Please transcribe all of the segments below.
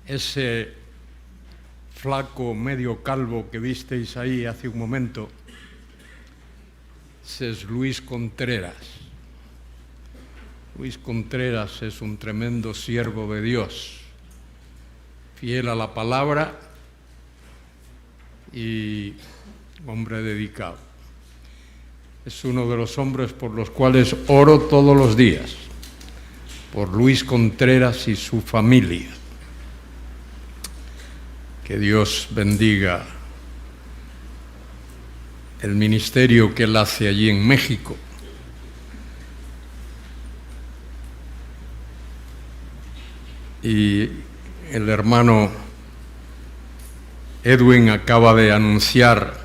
ese flaco medio calvo que visteis ahí hace un momento, ese es Luis Contreras. Luis Contreras es un tremendo siervo de Dios, fiel a la palabra y hombre dedicado. Es uno de los hombres por los cuales oro todos los días, por Luis Contreras y su familia. Que Dios bendiga el ministerio que él hace allí en México. Y el hermano Edwin acaba de anunciar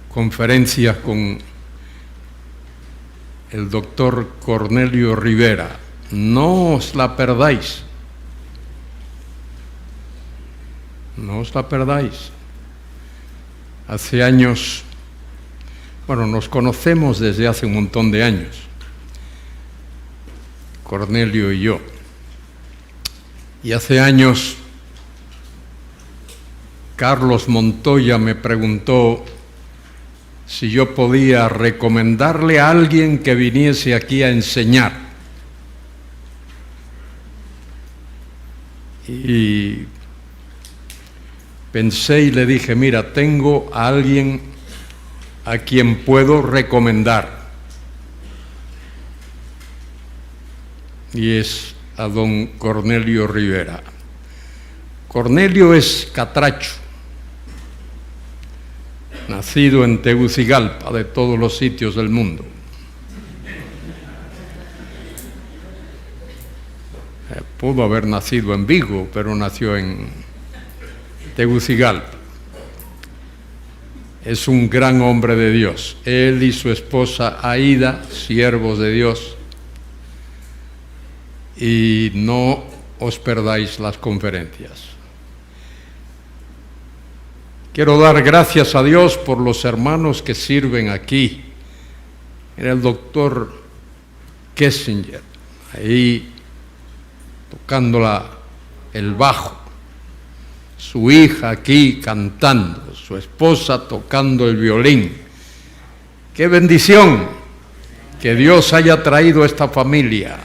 conferencias con el doctor Cornelio Rivera. No os la perdáis. No os la perdáis. Hace años, bueno, nos conocemos desde hace un montón de años, Cornelio y yo. Y hace años, Carlos Montoya me preguntó si yo podía recomendarle a alguien que viniese aquí a enseñar. Y pensé y le dije, mira, tengo a alguien a quien puedo recomendar. Y es a don Cornelio Rivera. Cornelio es catracho, nacido en Tegucigalpa, de todos los sitios del mundo. Pudo haber nacido en Vigo, pero nació en Tegucigalpa. Es un gran hombre de Dios. Él y su esposa Aida, siervos de Dios. Y no os perdáis las conferencias. Quiero dar gracias a Dios por los hermanos que sirven aquí. Era el doctor Kessinger, ahí tocando el bajo. Su hija aquí cantando, su esposa tocando el violín. ¡Qué bendición que Dios haya traído a esta familia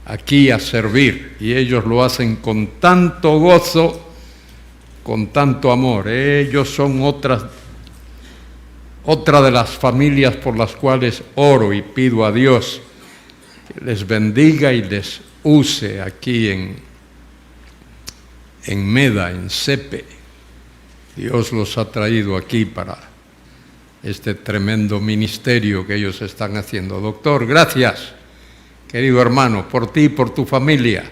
aquí a servir! Y ellos lo hacen con tanto gozo, con tanto amor. Ellos son otra de las familias por las cuales oro y pido a Dios que les bendiga y les use aquí en Meda, en Sepe. Dios los ha traído aquí para este tremendo ministerio que ellos están haciendo. Doctor, gracias, querido hermano, por ti y por tu familia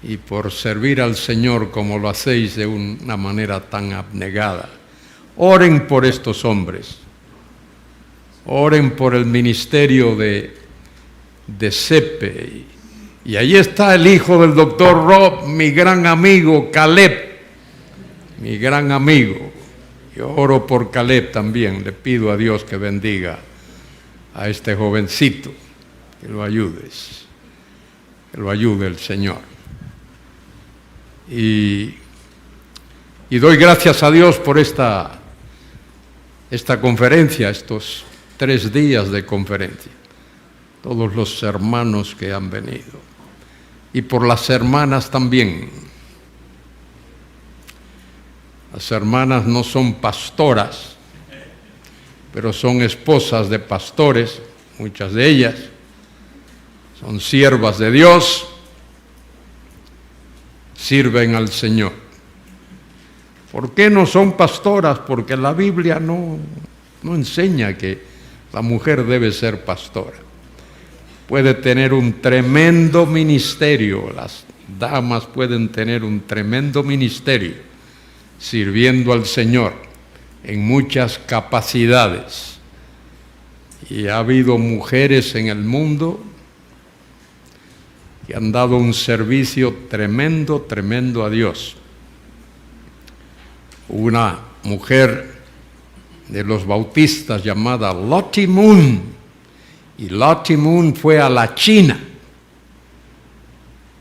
y por servir al Señor como lo hacéis de una manera tan abnegada. Oren por estos hombres, oren por el ministerio de Sepe. Y ahí está el hijo del doctor Rob, mi gran amigo Caleb, mi gran amigo. Yo oro por Caleb también, le pido a Dios que bendiga a este jovencito, que lo ayudes, que lo ayude el Señor. Y doy gracias a Dios por esta conferencia, estos 3 días de conferencia, todos los hermanos que han venido. Y por las hermanas también. Las hermanas no son pastoras, pero son esposas de pastores, muchas de ellas. Son siervas de Dios, sirven al Señor. ¿Por qué no son pastoras? Porque la Biblia no enseña que la mujer debe ser pastora. Puede tener un tremendo ministerio, las damas pueden tener un tremendo ministerio sirviendo al Señor en muchas capacidades. Y ha habido mujeres en el mundo que han dado un servicio tremendo, tremendo a Dios. Una mujer de los bautistas llamada Lottie Moon. Y Lottie Moon fue a la China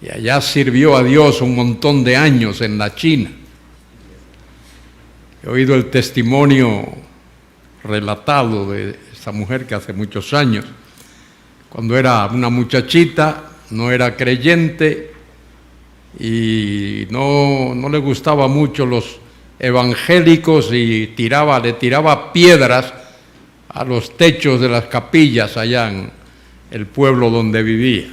y allá sirvió a Dios un montón de años en la China. He oído el testimonio relatado de esa mujer que hace muchos años, cuando era una muchachita, no era creyente y no le gustaba mucho los evangélicos y le tiraba piedras a los techos de las capillas allá en el pueblo donde vivía.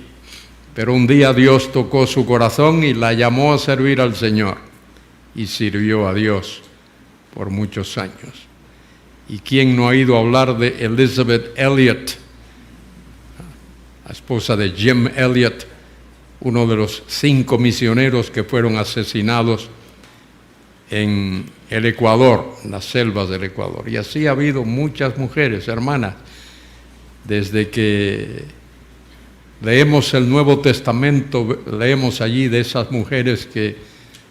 Pero un día Dios tocó su corazón y la llamó a servir al Señor y sirvió a Dios por muchos años. ¿Y quién no ha oído hablar de Elizabeth Elliot, la esposa de Jim Elliot, uno de los 5 misioneros que fueron asesinados en el Ecuador, en las selvas del Ecuador? Y así ha habido muchas mujeres, hermanas, desde que leemos el Nuevo Testamento, leemos allí de esas mujeres que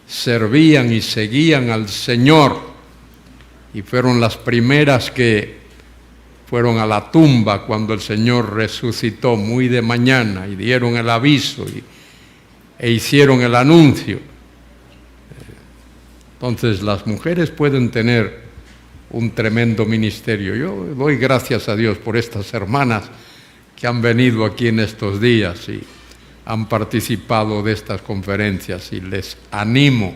servían y seguían al Señor y fueron las primeras que fueron a la tumba cuando el Señor resucitó muy de mañana y dieron el aviso e hicieron el anuncio. Entonces las mujeres pueden tener un tremendo ministerio. Yo doy gracias a Dios por estas hermanas que han venido aquí en estos días y han participado de estas conferencias, y les animo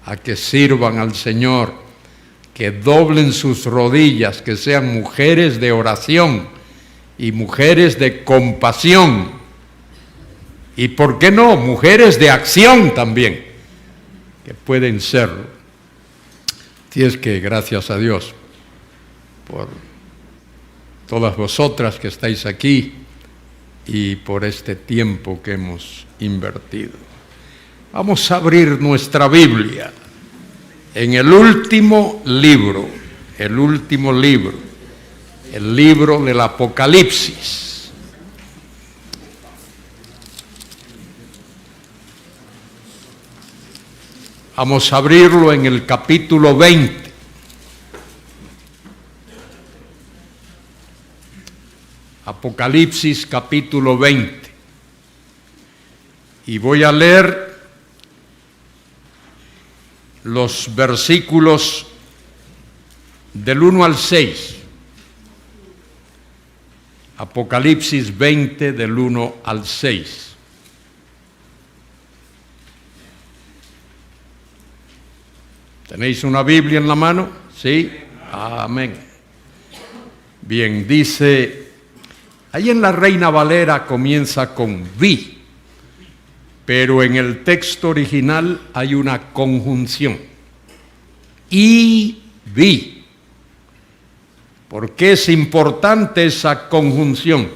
a que sirvan al Señor, que doblen sus rodillas, que sean mujeres de oración y mujeres de compasión. Y ¿por qué no? Mujeres de acción también, que pueden serlo. Así es que gracias a Dios por todas vosotras que estáis aquí y por este tiempo que hemos invertido. Vamos a abrir nuestra Biblia en el último libro, el libro del Apocalipsis. Vamos a abrirlo en el capítulo 20. Apocalipsis capítulo 20. Y voy a leer los versículos del 1 al 6. Apocalipsis 20 del 1 al 6. ¿Tenéis una Biblia en la mano? ¿Sí? Amén. Bien, dice, ahí en la Reina Valera comienza con vi, pero en el texto original hay una conjunción. Y vi. ¿Por qué es importante esa conjunción?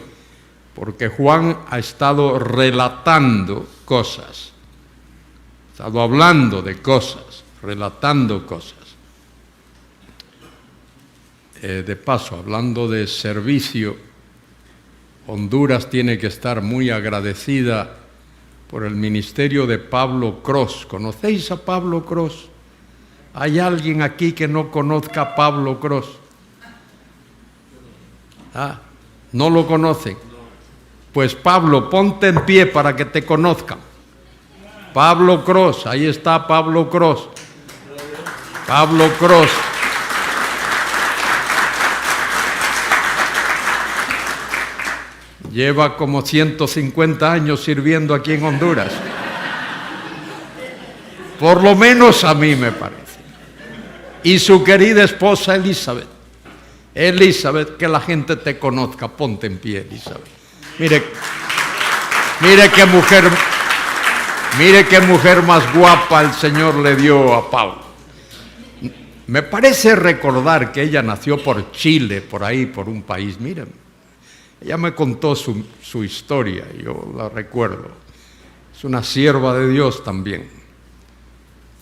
Porque Juan ha estado relatando cosas, ha estado hablando de cosas, relatando cosas. De paso, hablando de servicio, Honduras tiene que estar muy agradecida por el ministerio de Pablo Cros. ¿Conocéis a Pablo Cros? ¿Hay alguien aquí que no conozca a Pablo Cros? ¿No lo conocen? Pues Pablo, ponte en pie para que te conozcan. Pablo Cros, ahí está Pablo Cros. Pablo Cros. Lleva como 150 años sirviendo aquí en Honduras. Por lo menos a mí me parece. Y su querida esposa Elizabeth. Elizabeth, que la gente te conozca. Ponte en pie, Elizabeth. Mire qué mujer más guapa el Señor le dio a Pablo. Me parece recordar que ella nació por Chile, por ahí, por un país. Miren. Ella me contó su historia, yo la recuerdo. Es una sierva de Dios también.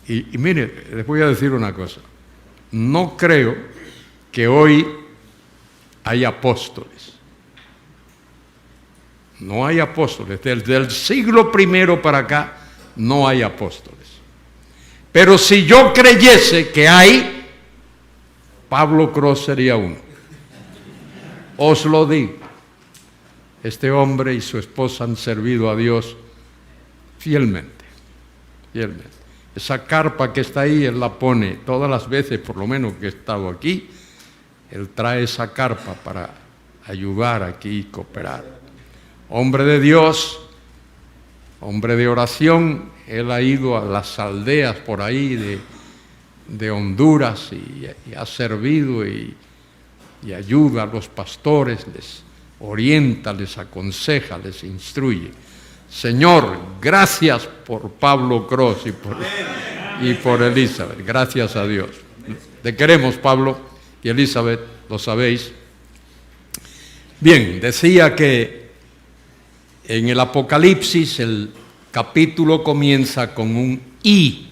Y mire, les voy a decir una cosa. No creo que hoy hay apóstoles. No hay apóstoles. Desde el siglo I para acá no hay apóstoles. Pero si yo creyese que hay, Pablo Cros sería uno. Os lo digo. Este hombre y su esposa han servido a Dios fielmente, fielmente. Esa carpa que está ahí, él la pone todas las veces, por lo menos que he estado aquí, él trae esa carpa para ayudar aquí y cooperar. Hombre de Dios, hombre de oración, él ha ido a las aldeas por ahí de Honduras y ha servido y ayuda a los pastores, les orienta, les aconseja, les instruye. Señor, gracias por Pablo Cross y por Elizabeth, gracias a Dios. Te queremos, Pablo y Elizabeth, lo sabéis. Bien, decía que en el Apocalipsis el capítulo comienza con un "y",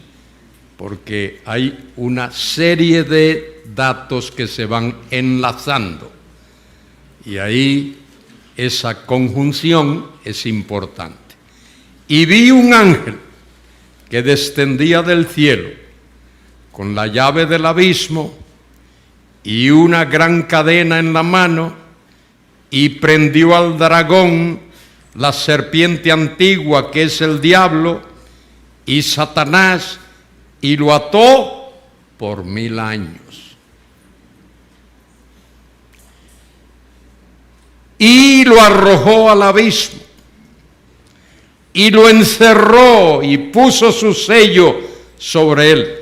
porque hay una serie de datos que se van enlazando. Y ahí esa conjunción es importante. Y vi un ángel que descendía del cielo con la llave del abismo y una gran cadena en la mano, y prendió al dragón, la serpiente antigua que es el diablo y Satanás, y lo ató por 1000 años. Y lo arrojó al abismo, y lo encerró y puso su sello sobre él,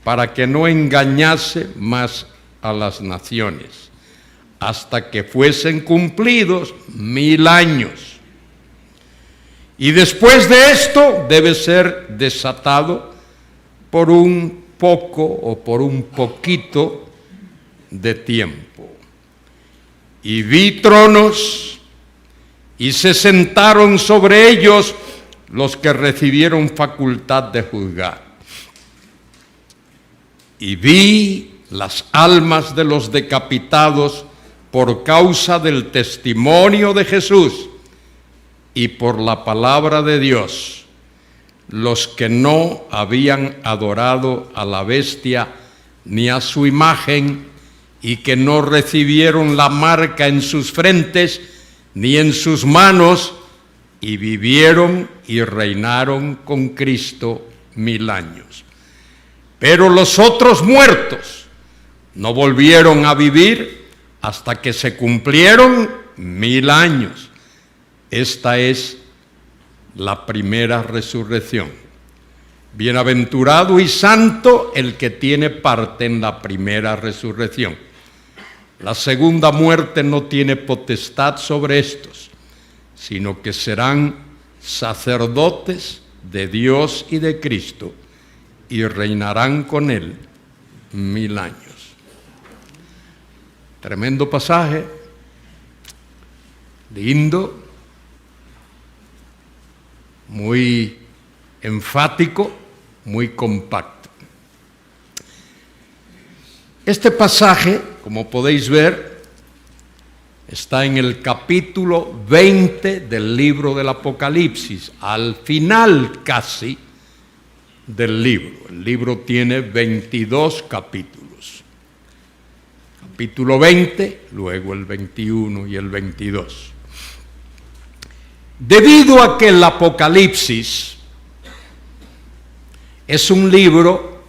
para que no engañase más a las naciones, hasta que fuesen cumplidos 1000 años. Y después de esto debe ser desatado por un poco o por un poquito de tiempo. Y vi tronos, y se sentaron sobre ellos los que recibieron facultad de juzgar. Y vi las almas de los decapitados por causa del testimonio de Jesús y por la palabra de Dios, los que no habían adorado a la bestia ni a su imagen, y que no recibieron la marca en sus frentes ni en sus manos, y vivieron y reinaron con Cristo 1000 años. Pero los otros muertos no volvieron a vivir hasta que se cumplieron 1000 años. Esta es la primera resurrección. Bienaventurado y santo el que tiene parte en la primera resurrección. La segunda muerte no tiene potestad sobre estos, sino que serán sacerdotes de Dios y de Cristo, y reinarán con él 1000 años. Tremendo pasaje, lindo, muy enfático, muy compacto. Este pasaje, como podéis ver, está en el capítulo 20 del libro del Apocalipsis, al final casi del libro. El libro tiene 22 capítulos. Capítulo 20, luego el 21 y el 22. Debido a que el Apocalipsis es un libro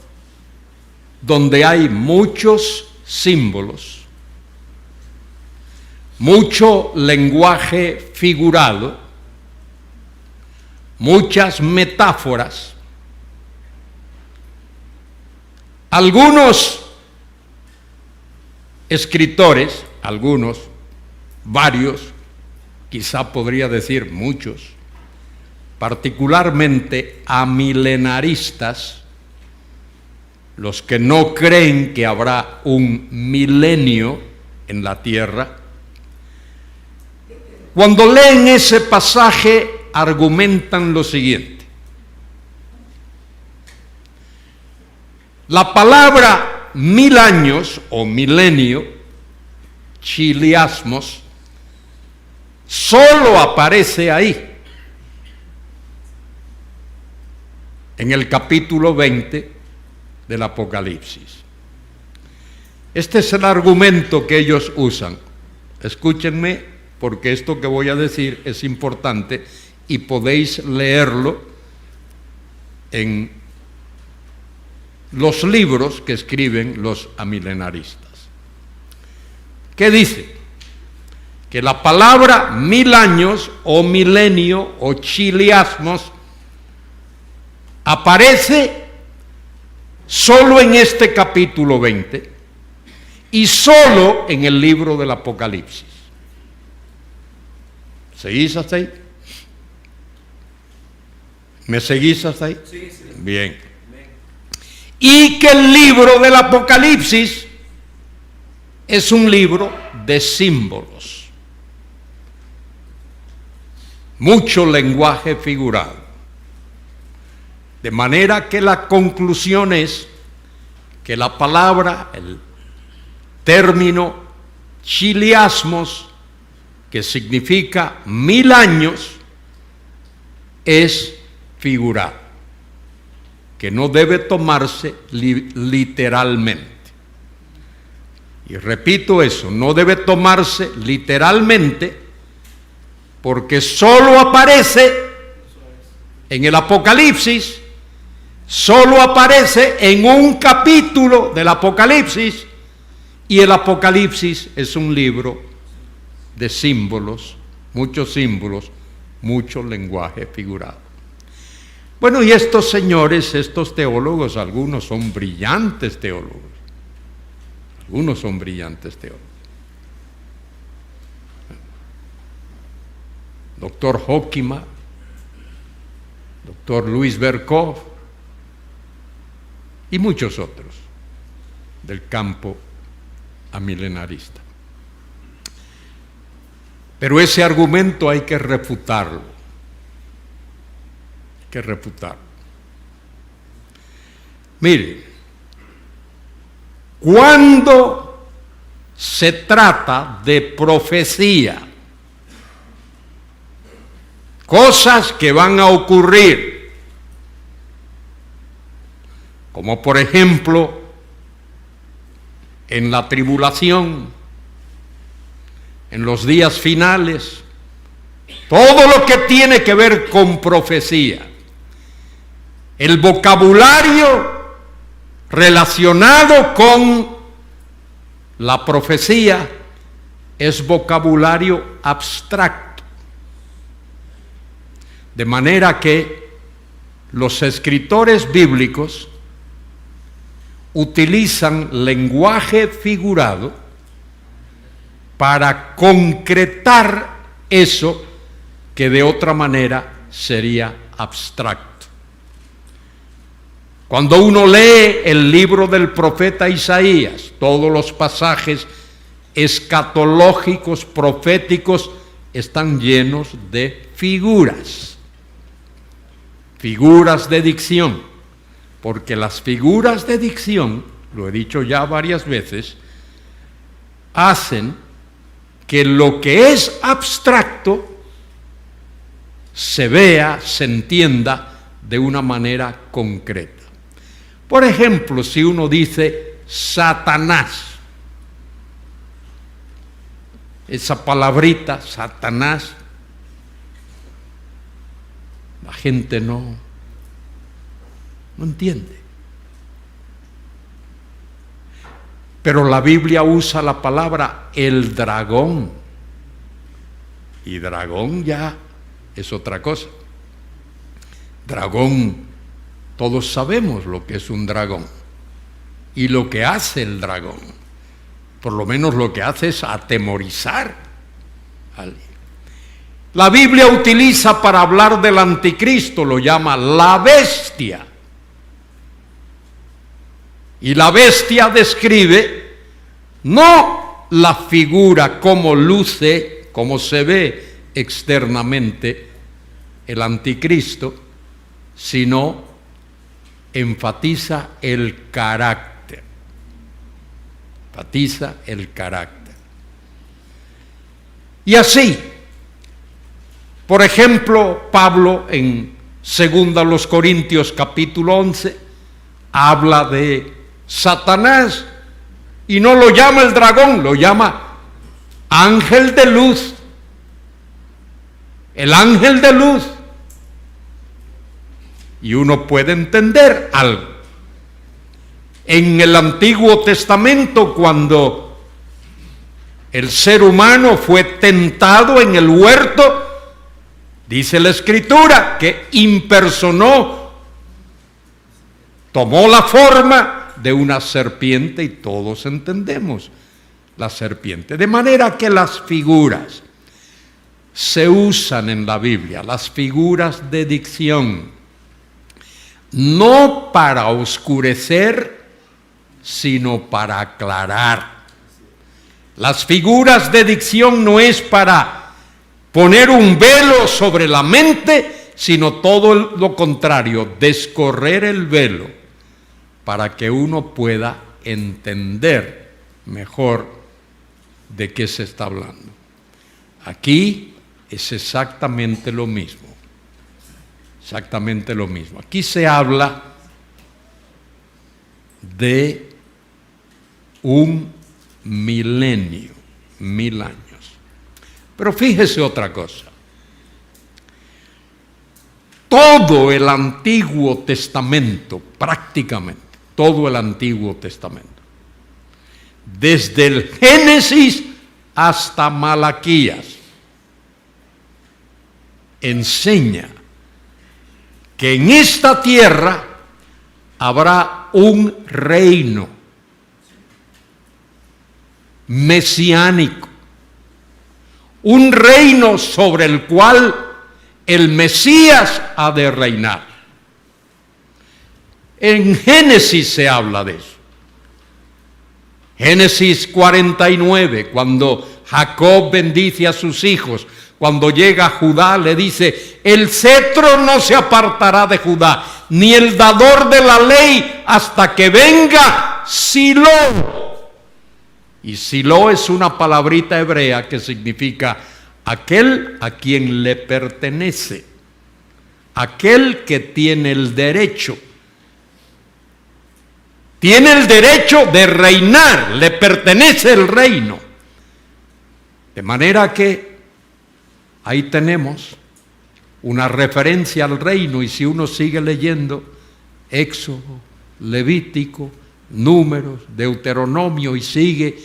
donde hay muchos símbolos, mucho lenguaje figurado, muchas metáforas, algunos escritores, varios, quizá podría decir muchos, particularmente amilenaristas, los que no creen que habrá un milenio en la tierra, cuando leen ese pasaje argumentan lo siguiente: la palabra 1000 años o milenio, chiliasmos, solo aparece ahí, en el capítulo 20 del Apocalipsis. Este es el argumento que ellos usan. Escúchenme, porque esto que voy a decir es importante y podéis leerlo en los libros que escriben los amilenaristas. ¿Qué dice? Que la palabra 1000 años o milenio o chiliasmos aparece solo en este capítulo 20 y solo en el libro del Apocalipsis. ¿Seguís hasta ahí? ¿Me seguís hasta ahí? Sí, sí. Bien. Y que el libro del Apocalipsis es un libro de símbolos. Mucho lenguaje figurado. De manera que la conclusión es que la palabra, el término chiliasmos, que significa 1000 años, es figurado, que no debe tomarse literalmente. Y repito eso, no debe tomarse literalmente, porque solo aparece en el Apocalipsis, solo aparece en un capítulo del Apocalipsis, y el Apocalipsis es un libro de símbolos, mucho lenguaje figurado. Bueno, y estos señores, estos teólogos, algunos son brillantes teólogos. Doctor Hockima, doctor Luis Berkov y muchos otros del campo amilenarista. Pero ese argumento hay que refutarlo. Mire, cuando se trata de profecía, cosas que van a ocurrir, como por ejemplo en la tribulación, en los días finales, todo lo que tiene que ver con profecía, el vocabulario relacionado con la profecía es vocabulario abstracto, de manera que los escritores bíblicos utilizan lenguaje figurado para concretar eso que de otra manera sería abstracto. Cuando uno lee el libro del profeta Isaías, todos los pasajes escatológicos, proféticos, están llenos de figuras de dicción, porque las figuras de dicción, lo he dicho ya varias veces, hacen que lo que es abstracto se vea, se entienda de una manera concreta. Por ejemplo, si uno dice Satanás, esa palabrita, Satanás, la gente no entiende. Pero la Biblia usa la palabra el dragón, y dragón ya es otra cosa. Dragón, todos sabemos lo que es un dragón y lo que hace el dragón. Por lo menos lo que hace es atemorizar a alguien. La Biblia utiliza para hablar del anticristo, lo llama la bestia. Y la bestia describe no la figura como luce, como se ve externamente el anticristo, sino enfatiza el carácter. Enfatiza el carácter. Y así, por ejemplo, Pablo en 2 Corintios capítulo 11 habla de Satanás y no lo llama el dragón, lo llama ángel de luz. El ángel de luz. y uno puede entender algo. En el Antiguo Testamento, cuando el ser humano fue tentado en el huerto, dice la Escritura que impersonó, tomó la forma de una serpiente, y todos entendemos la serpiente. De manera que las figuras se usan en la Biblia, las figuras de dicción, no para oscurecer, sino para aclarar. Las figuras de dicción no es para poner un velo sobre la mente, sino todo lo contrario, descorrer el velo para que uno pueda entender mejor de qué se está hablando. Aquí es exactamente lo mismo. Exactamente lo mismo. Aquí se habla de un milenio, 1000 años. Pero fíjese otra cosa. Todo el Antiguo Testamento, prácticamente, todo el Antiguo Testamento, desde el Génesis hasta Malaquías, enseña que en esta tierra habrá un reino mesiánico, un reino sobre el cual el Mesías ha de reinar. En Génesis se habla de eso. Génesis 49, cuando Jacob bendice a sus hijos, cuando llega Judá le dice: el cetro no se apartará de Judá, ni el dador de la ley, hasta que venga Silo. Y Silo es una palabrita hebrea que significa aquel a quien le pertenece, aquel que tiene el derecho. Tiene el derecho de reinar, le pertenece el reino. De manera que ahí tenemos una referencia al reino, y si uno sigue leyendo Éxodo, Levítico, Números, Deuteronomio, y sigue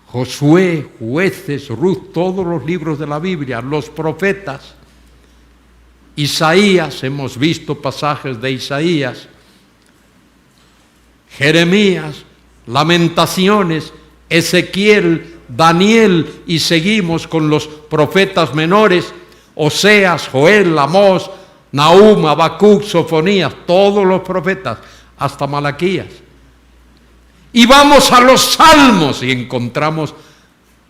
Josué, Jueces, Ruth, todos los libros de la Biblia, los profetas, Isaías, hemos visto pasajes de Isaías, Jeremías, Lamentaciones, Ezequiel, Daniel, y seguimos con los profetas menores, Oseas, Joel, Amós, Nahum, Habacuc, Sofonías, todos los profetas, hasta Malaquías. Y vamos a los salmos y encontramos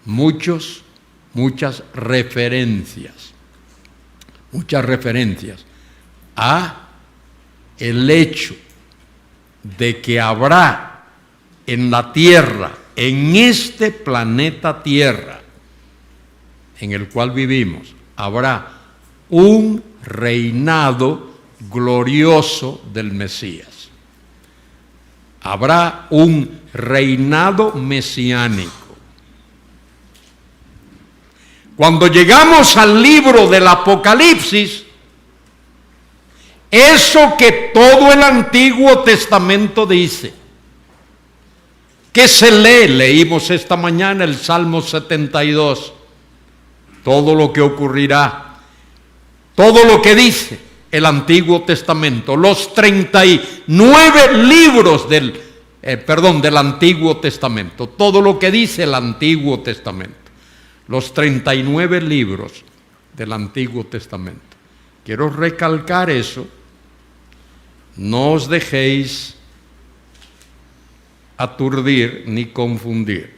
muchas referencias a el hecho de que habrá en la tierra, en este planeta Tierra, en el cual vivimos, habrá un reinado glorioso del Mesías. Habrá un reinado mesiánico. Cuando llegamos al libro del Apocalipsis, eso que todo el Antiguo Testamento dice, que se leímos esta mañana el Salmo 72, todo lo que ocurrirá, todo lo que dice el Antiguo Testamento, los 39 libros del Antiguo Testamento, todo lo que dice el Antiguo Testamento, los 39 libros del Antiguo Testamento. Quiero recalcar eso, no os dejéis aturdir ni confundir.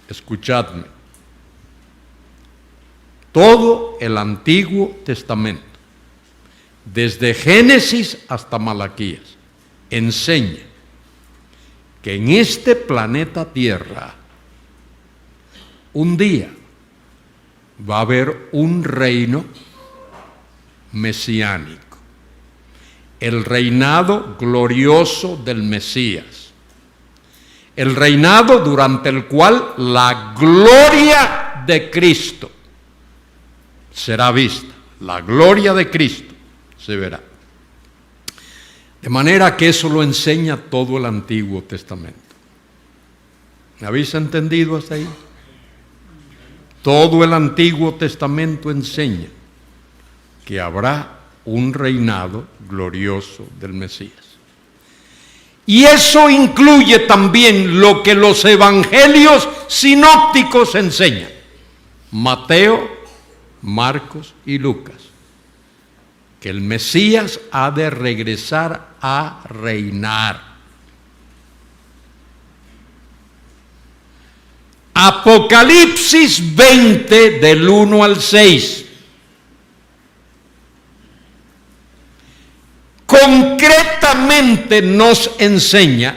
Escuchadme. Todo el Antiguo Testamento, desde Génesis hasta Malaquías, enseña que en este planeta Tierra un día va a haber un reino mesiánico, el reinado glorioso del Mesías, el reinado durante el cual la gloria de Cristo será vista, la gloria de Cristo se verá. De manera que eso lo enseña todo el Antiguo Testamento. ¿Me habéis entendido hasta ahí? Todo el Antiguo Testamento enseña que habrá un reinado glorioso del Mesías. Y eso incluye también lo que los evangelios sinópticos enseñan. Mateo, Marcos y Lucas. Que el Mesías ha de regresar a reinar. Apocalipsis 20 del 1 al 6. Concretamente nos enseña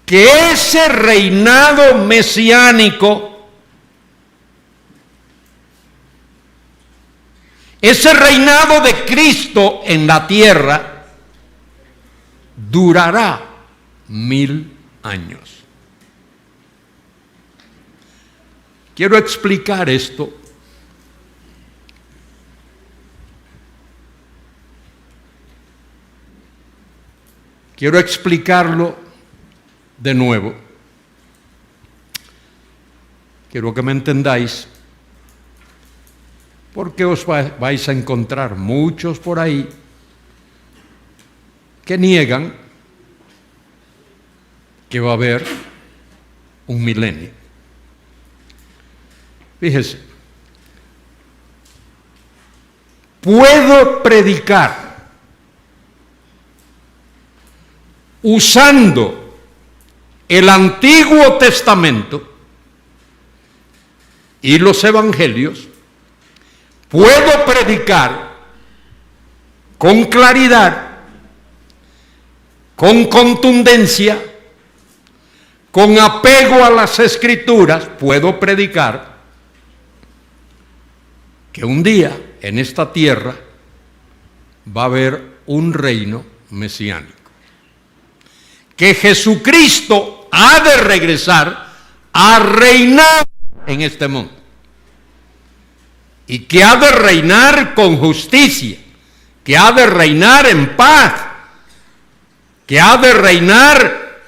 que ese reinado mesiánico, ese reinado de Cristo en la tierra, durará 1000 años. Quiero explicar esto. Quiero explicarlo de nuevo. Quiero que me entendáis, porque os vais a encontrar muchos por ahí que niegan que va a haber un milenio. Fíjese, puedo predicar usando el Antiguo Testamento y los Evangelios, puedo predicar con claridad, con contundencia, con apego a las Escrituras, puedo predicar que un día en esta tierra va a haber un reino mesiánico. Que Jesucristo ha de regresar a reinar en este mundo. Y que ha de reinar con justicia, que ha de reinar en paz, que ha de reinar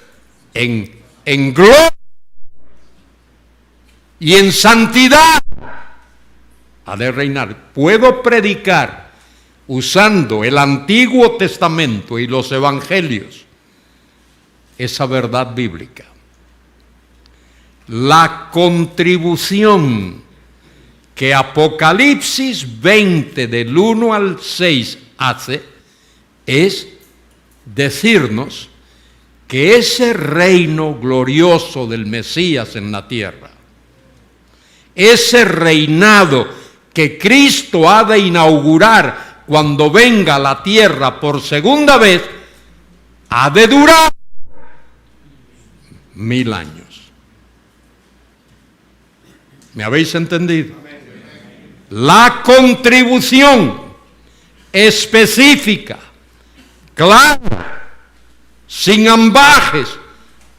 en gloria y en santidad. Ha de reinar. Puedo predicar usando el Antiguo Testamento y los Evangelios esa verdad bíblica. La contribución que Apocalipsis 20 del 1 al 6 hace es decirnos que ese reino glorioso del Mesías en la tierra, ese reinado que Cristo ha de inaugurar cuando venga a la tierra por segunda vez, ha de durar 1000 años. ¿Me habéis entendido? La contribución específica, clara, sin ambajes,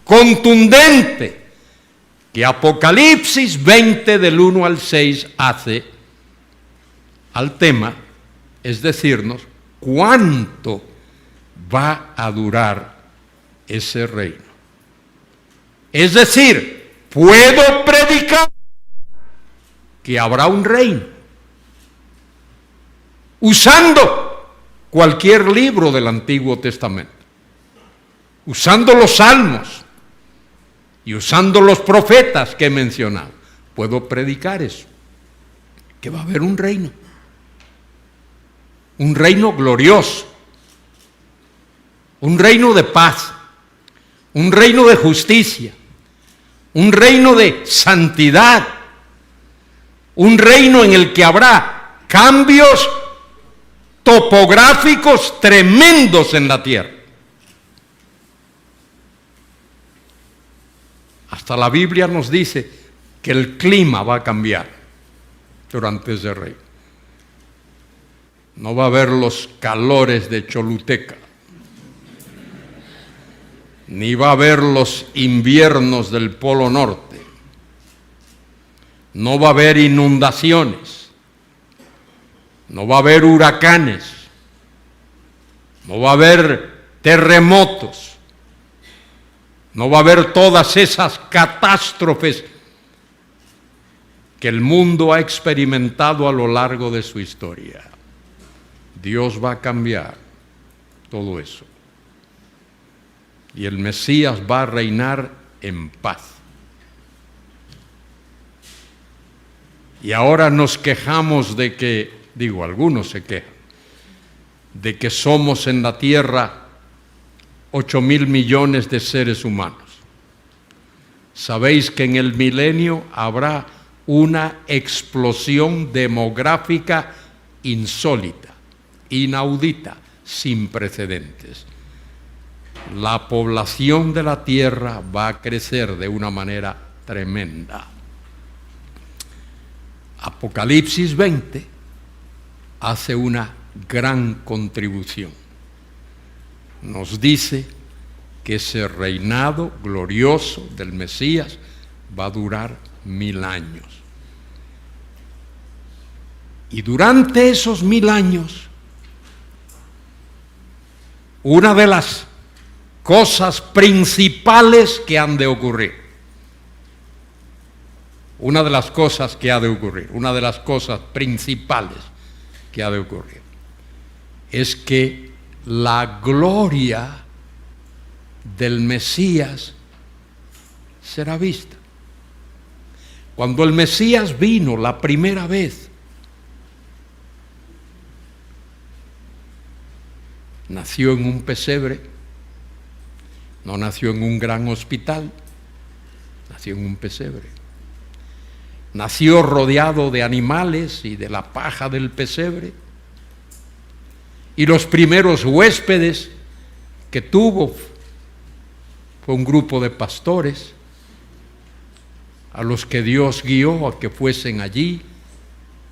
contundente, que Apocalipsis 20 del 1 al 6 hace al tema, es decirnos cuánto va a durar ese reino. Es decir, puedo predicar que habrá un reino usando cualquier libro del Antiguo Testamento, usando los salmos y usando los profetas que he mencionado. Puedo predicar eso, que va a haber un reino glorioso, un reino de paz, un reino de justicia, un reino de santidad, un reino en el que habrá cambios topográficos tremendos en la tierra. Hasta la Biblia nos dice que el clima va a cambiar durante ese reino. No va a haber los calores de Choluteca, ni va a haber los inviernos del Polo Norte, no va a haber inundaciones, no va a haber huracanes, no va a haber terremotos, no va a haber todas esas catástrofes que el mundo ha experimentado a lo largo de su historia. Dios va a cambiar todo eso. Y el Mesías va a reinar en paz. Y ahora nos quejamos de que, algunos se quejan, de que somos en la tierra 8,000 millones de seres humanos. Sabéis que en el milenio habrá una explosión demográfica insólita, inaudita, sin precedentes. La población de la tierra va a crecer de una manera tremenda. Apocalipsis 20 hace una gran contribución. Nos dice que ese reinado glorioso del Mesías va a durar 1000 años. Y durante esos 1000 años, una de las cosas principales que han de ocurrir, una de las cosas principales que ha de ocurrir, es que la gloria del Mesías será vista. Cuando el Mesías vino la primera vez, nació en un pesebre, no nació en un gran hospital, nació en un pesebre. Nació rodeado de animales y de la paja del pesebre. Y los primeros huéspedes que tuvo fue un grupo de pastores a los que Dios guió a que fuesen allí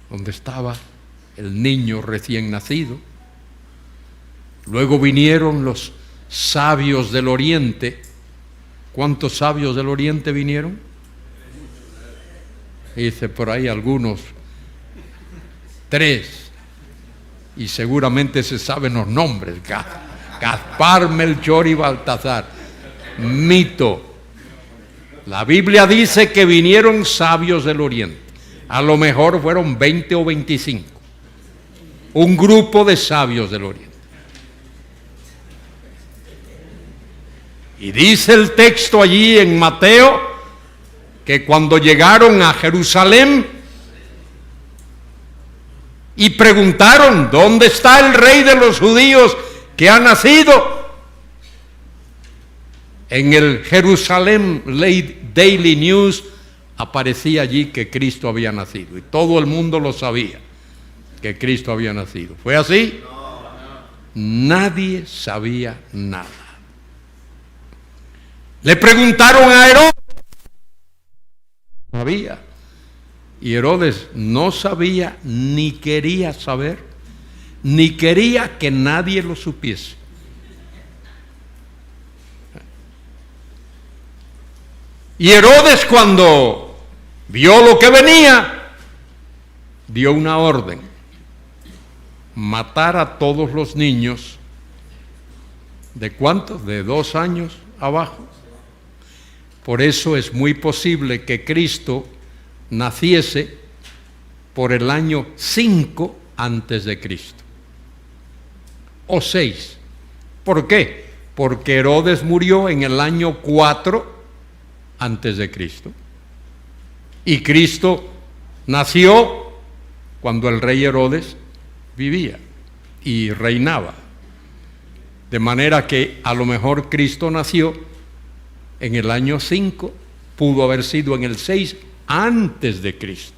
donde estaba el niño recién nacido. Luego vinieron los sabios del Oriente. ¿Cuántos sabios del Oriente vinieron? Dice por ahí algunos, 3, y seguramente se saben los nombres: Gaspar, Melchor y Baltasar. Mito. La Biblia dice que vinieron sabios del Oriente. A lo mejor fueron 20 o 25. Un grupo de sabios del Oriente. Y dice el texto allí en Mateo que cuando llegaron a Jerusalén y preguntaron: ¿dónde está el rey de los judíos que ha nacido? En el Jerusalem Daily News aparecía allí que Cristo había nacido, y todo el mundo lo sabía, que Cristo había nacido. ¿Fue así? Nadie sabía nada. Le preguntaron a Herodes, sabía, y Herodes no sabía, ni quería saber, ni quería que nadie lo supiese. Y Herodes, cuando vio lo que venía, dio una orden: matar a todos los niños. ¿De cuántos? De 2 años abajo. Por eso es muy posible que Cristo naciese por el año 5 antes de Cristo, o 6. ¿Por qué? Porque Herodes murió en el año 4 antes de Cristo, y Cristo nació cuando el rey Herodes vivía y reinaba. De manera que a lo mejor Cristo nació en el año 5, pudo haber sido en el 6 antes de Cristo.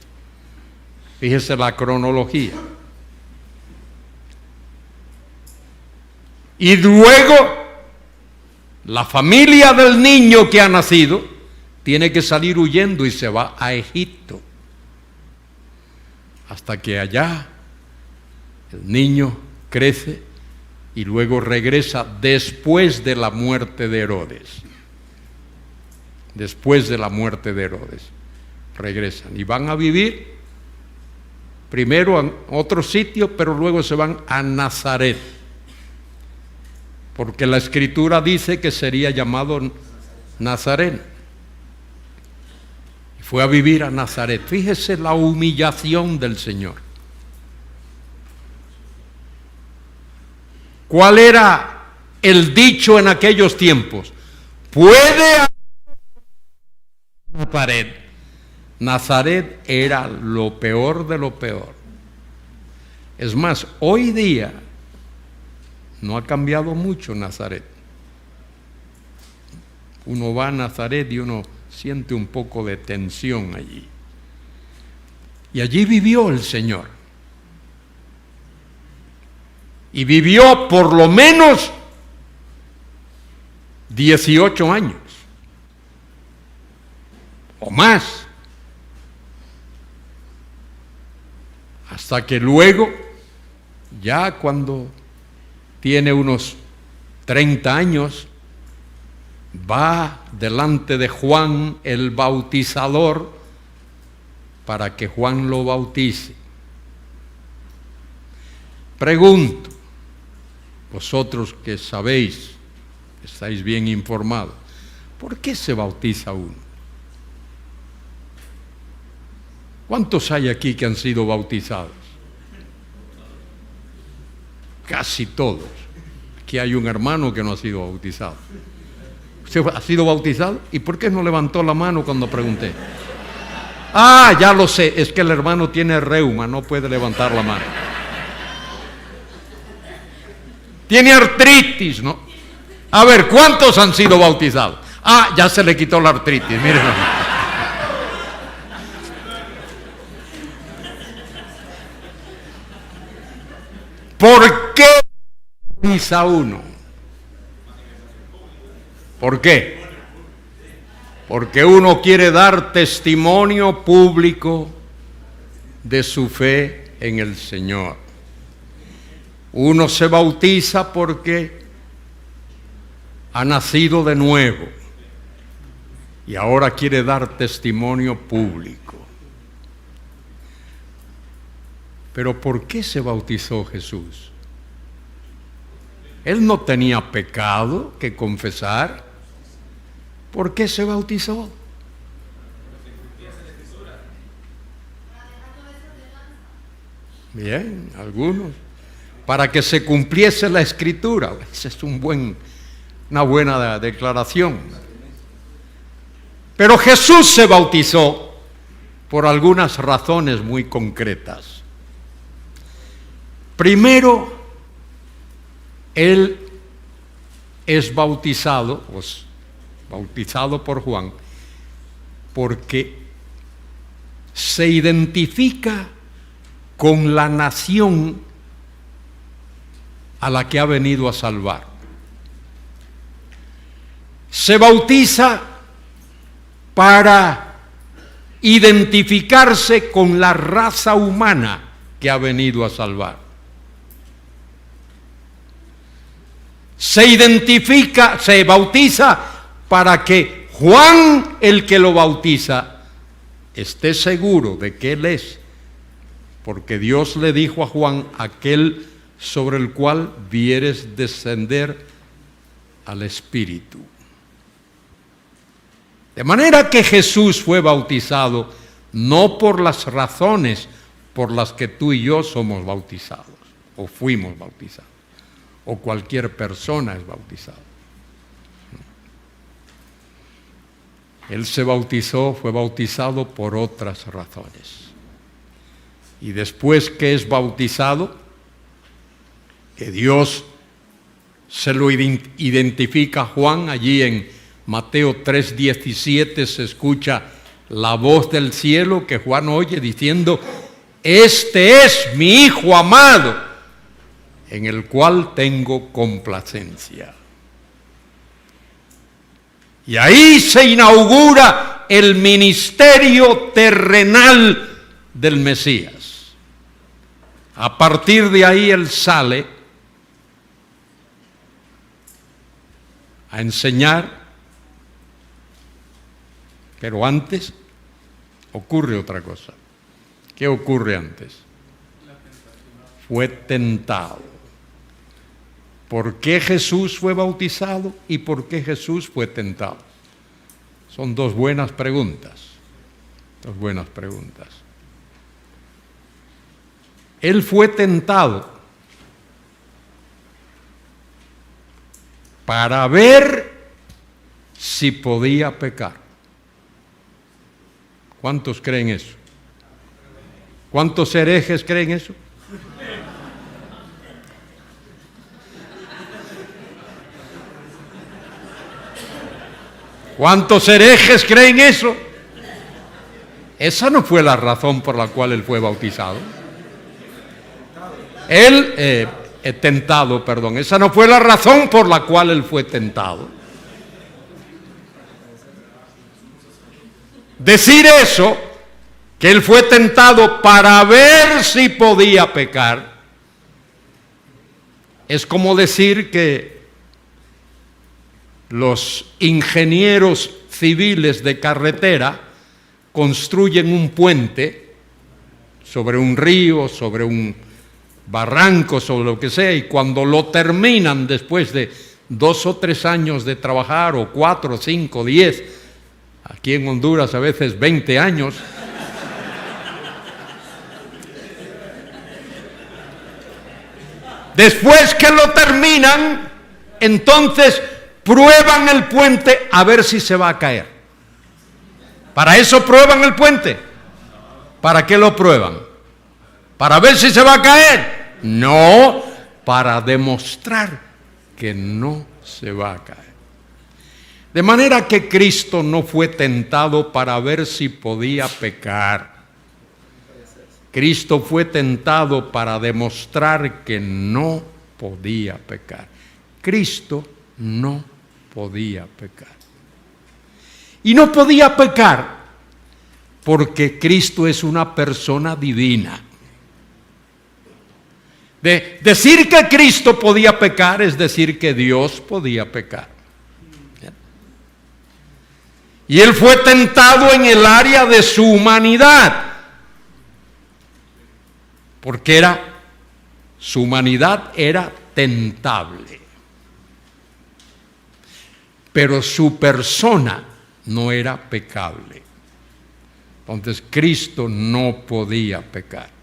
Fíjese la cronología. Y luego la familia del niño que ha nacido tiene que salir huyendo y se va a Egipto, hasta que allá el niño crece y luego regresa después de la muerte de Herodes. Después de la muerte de Herodes regresan y van a vivir primero a otro sitio, pero luego se van a Nazaret, porque la Escritura dice que sería llamado Nazareno. Fue a vivir a Nazaret. Fíjese la humillación del Señor. ¿Cuál era el dicho en aquellos tiempos? Puede Nazaret. Nazaret era lo peor de lo peor. Es más, hoy día no ha cambiado mucho Nazaret. Uno va a Nazaret y uno siente un poco de tensión allí. Y allí vivió el Señor. Y vivió por lo menos 18 años o más, hasta que luego, ya cuando tiene unos 30 años, va delante de Juan el Bautizador para que Juan lo bautice. Pregunto, vosotros que sabéis, estáis bien informados, ¿por qué se bautiza uno? ¿Cuántos hay aquí que han sido bautizados? Casi todos. Aquí hay un hermano que no ha sido bautizado. ¿Usted ha sido bautizado? ¿Y por qué no levantó la mano cuando pregunté? Ah, ya lo sé, es que el hermano tiene reuma, no puede levantar la mano. Tiene artritis, ¿no? A ver, ¿cuántos han sido bautizados? Ah, ya se le quitó la artritis, miren. ¿Por qué bautiza uno? ¿Por qué? Porque uno quiere dar testimonio público de su fe en el Señor. Uno se bautiza porque ha nacido de nuevo y ahora quiere dar testimonio público. Pero ¿por qué se bautizó Jesús? Él no tenía pecado que confesar. ¿Por qué se bautizó? Bien, algunos. Para que se cumpliese la Escritura. Esa es una buena declaración. Pero Jesús se bautizó por algunas razones muy concretas. Primero, Él es bautizado por Juan, porque se identifica con la nación a la que ha venido a salvar. Se bautiza para identificarse con la raza humana que ha venido a salvar. Se bautiza para que Juan, el que lo bautiza, esté seguro de que Él es, porque Dios le dijo a Juan: aquel sobre el cual vieres descender al Espíritu. De manera que Jesús fue bautizado no por las razones por las que tú y yo somos bautizados, o fuimos bautizados, o cualquier persona es bautizada. Él fue bautizado por otras razones. Y después que es bautizado, que Dios se lo identifica a Juan, allí en Mateo 3:17 se escucha la voz del cielo que Juan oye diciendo: este es mi Hijo amado, en el cual tengo complacencia. Y ahí se inaugura el ministerio terrenal del Mesías. A partir de ahí Él sale a enseñar, pero antes ocurre otra cosa. ¿Qué ocurre antes? fue tentado. ¿Por qué Jesús fue bautizado y por qué Jesús fue tentado? Son dos buenas preguntas. Dos buenas preguntas. Él fue tentado para ver si podía pecar. ¿Cuántos creen eso? ¿Cuántos herejes creen eso? ¿Cuántos herejes creen eso? Esa no fue la razón por la cual él fue bautizado. Tentado, perdón. Esa no fue la razón por la cual él fue tentado. Decir eso, que él fue tentado para ver si podía pecar, es como decir que los ingenieros civiles de carretera construyen un puente sobre un río, sobre un barranco, sobre lo que sea, y cuando lo terminan después de 2 o 3 años de trabajar, o 4, 5, 10, aquí en Honduras a veces 20 años, después que lo terminan, entonces prueban el puente a ver si se va a caer. ¿Para eso prueban el puente? ¿Para qué lo prueban? ¿Para ver si se va a caer? No, para demostrar que no se va a caer. De manera que Cristo no fue tentado para ver si podía pecar. Cristo fue tentado para demostrar que no podía pecar. Cristo no podía pecar. Y no podía pecar porque Cristo es una persona divina. Decir que Cristo podía pecar es decir que Dios podía pecar. Y él fue tentado en el área de su humanidad, porque su humanidad era tentable, pero su persona no era pecable. Entonces Cristo no podía pecar.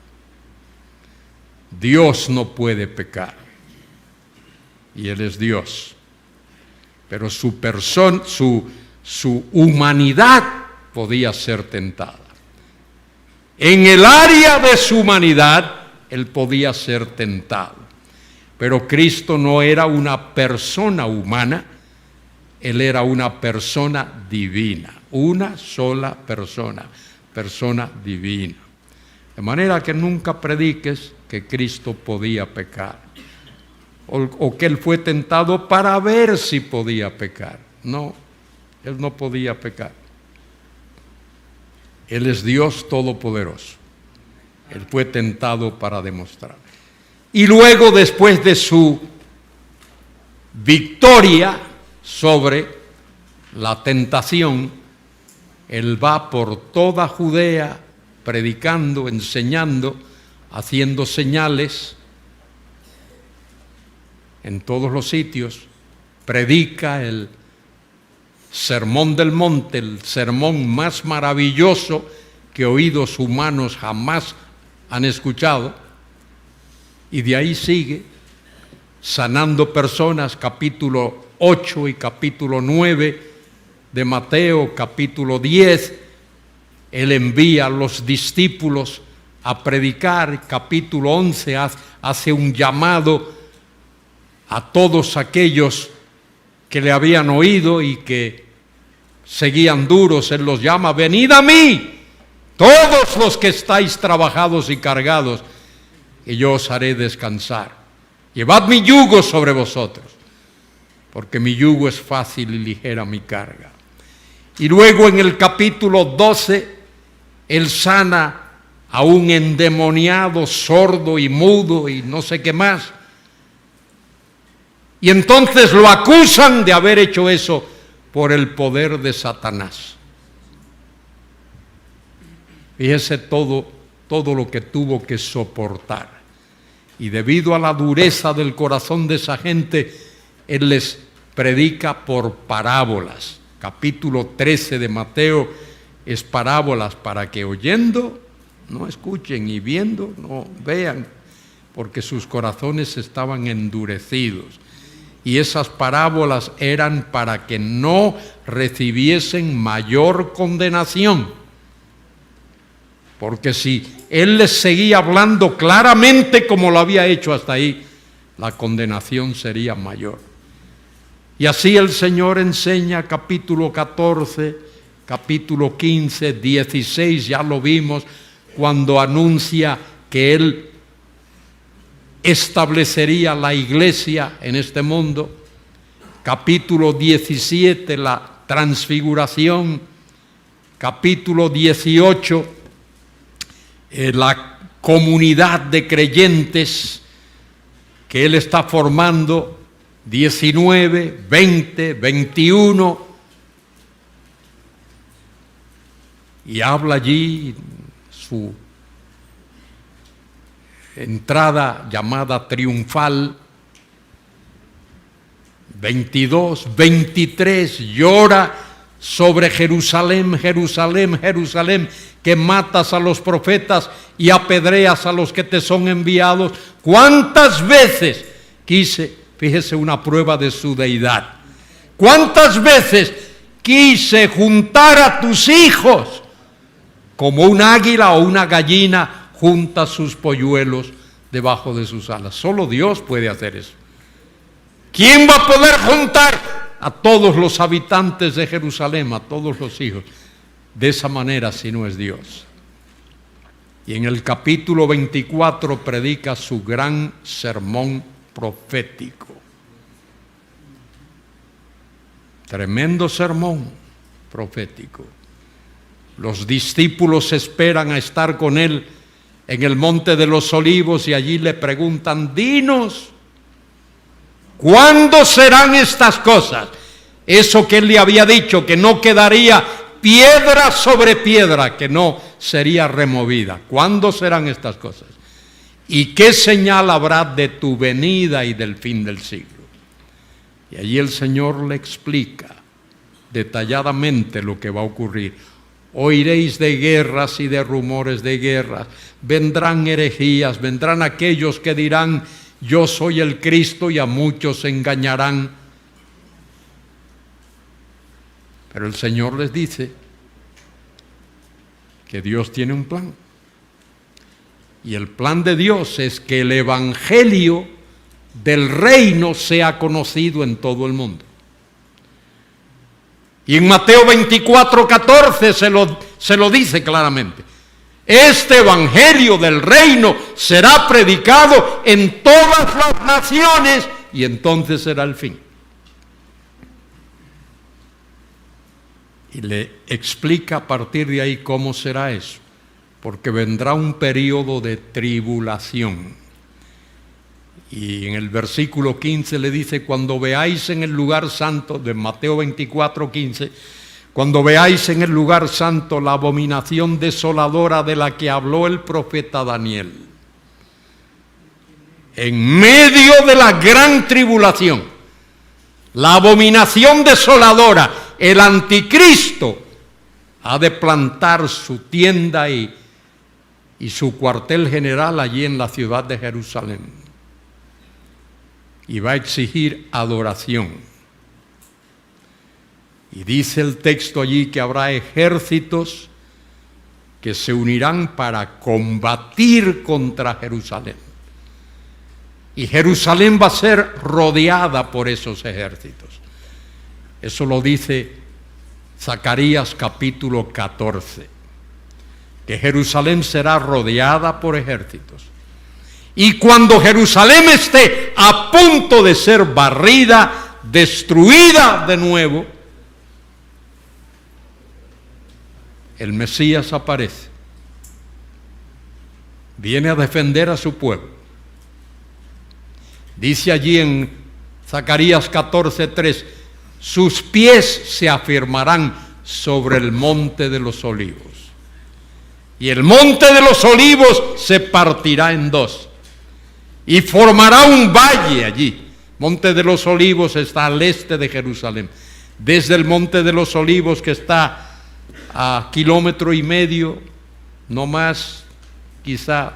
Dios no puede pecar, y Él es Dios, pero su persona, su humanidad podía ser tentada. En el área de su humanidad, Él podía ser tentado. Pero Cristo no era una persona humana, Él era una persona divina, una sola persona, persona divina. De manera que nunca prediques que Cristo podía pecar, o que Él fue tentado para ver si podía pecar. No, Él no podía pecar. Él es Dios todopoderoso. Él fue tentado para demostrar. Y luego, después de su victoria sobre la tentación, Él va por toda Judea predicando, enseñando, haciendo señales en todos los sitios. Predica el Sermón del Monte, el sermón más maravilloso que oídos humanos jamás han escuchado, y de ahí sigue sanando personas, capítulo 8 y capítulo 9 de Mateo, capítulo 10, Él envía a los discípulos a predicar, capítulo 11 hace un llamado a todos aquellos que le habían oído y que seguían duros. Él los llama: venid a mí, todos los que estáis trabajados y cargados, y yo os haré descansar. Llevad mi yugo sobre vosotros, porque mi yugo es fácil y ligera mi carga. Y luego en el capítulo 12, Él sana a un endemoniado, sordo y mudo y no sé qué más. Y entonces lo acusan de haber hecho eso por el poder de Satanás. Fíjese todo lo que tuvo que soportar. Y debido a la dureza del corazón de esa gente, Él les predica por parábolas. Capítulo 13 de Mateo es parábolas para que oyendo no escuchen y viendo no vean, porque sus corazones estaban endurecidos. Y esas parábolas eran para que no recibiesen mayor condenación. Porque si Él les seguía hablando claramente como lo había hecho hasta ahí, la condenación sería mayor. Y así el Señor enseña capítulo 14, capítulo 15, 16, ya lo vimos, cuando anuncia que Él establecería la iglesia en este mundo. Capítulo 17, la transfiguración. Capítulo 18, la comunidad de creyentes que Él está formando. 19, 20, 21. Y habla allí su entrada llamada triunfal. 22, 23, llora sobre Jerusalén, Jerusalén, Jerusalén, que matas a los profetas y apedreas a los que te son enviados. ¿Cuántas veces quise, fíjese una prueba de su deidad, cuántas veces quise juntar a tus hijos como un águila o una gallina junta sus polluelos debajo de sus alas? Solo Dios puede hacer eso. ¿Quién va a poder juntar a todos los habitantes de Jerusalén, a todos los hijos, de esa manera si no es Dios? Y en el capítulo 24 predica su gran sermón profético. Tremendo sermón profético. Los discípulos esperan a estar con Él en el Monte de los Olivos y allí le preguntan: dinos, ¿cuándo serán estas cosas? Eso que Él le había dicho, que no quedaría piedra sobre piedra, que no sería removida. ¿Cuándo serán estas cosas? ¿Y qué señal habrá de tu venida y del fin del siglo? Y allí el Señor le explica detalladamente lo que va a ocurrir. Oiréis de guerras y de rumores de guerras. Vendrán herejías, vendrán aquellos que dirán: yo soy el Cristo, y a muchos engañarán. Pero el Señor les dice que Dios tiene un plan. Y el plan de Dios es que el evangelio del reino sea conocido en todo el mundo. Y en Mateo 24, 14 se lo dice claramente: este evangelio del reino será predicado en todas las naciones y entonces será el fin. Y le explica a partir de ahí cómo será eso, porque vendrá un periodo de tribulación. Y en el versículo 15 le dice: cuando veáis en el lugar santo, de Mateo 24, 15, cuando veáis en el lugar santo la abominación desoladora de la que habló el profeta Daniel, en medio de la gran tribulación, la abominación desoladora, el anticristo ha de plantar su tienda y su cuartel general allí en la ciudad de Jerusalén. Y va a exigir adoración. Y dice el texto allí que habrá ejércitos que se unirán para combatir contra Jerusalén. Y Jerusalén va a ser rodeada por esos ejércitos. Eso lo dice Zacarías capítulo 14, que Jerusalén será rodeada por ejércitos. Y cuando Jerusalén esté a punto de ser barrida, destruida de nuevo, el Mesías aparece. Viene a defender a su pueblo. Dice allí en Zacarías 14:3: sus pies se afirmarán sobre el monte de los olivos. Y el monte de los olivos se partirá en dos. y formará un valle allí. Monte de los Olivos está al este de Jerusalén. Desde el Monte de los Olivos, que está a 1,5 kilómetros, no más, quizá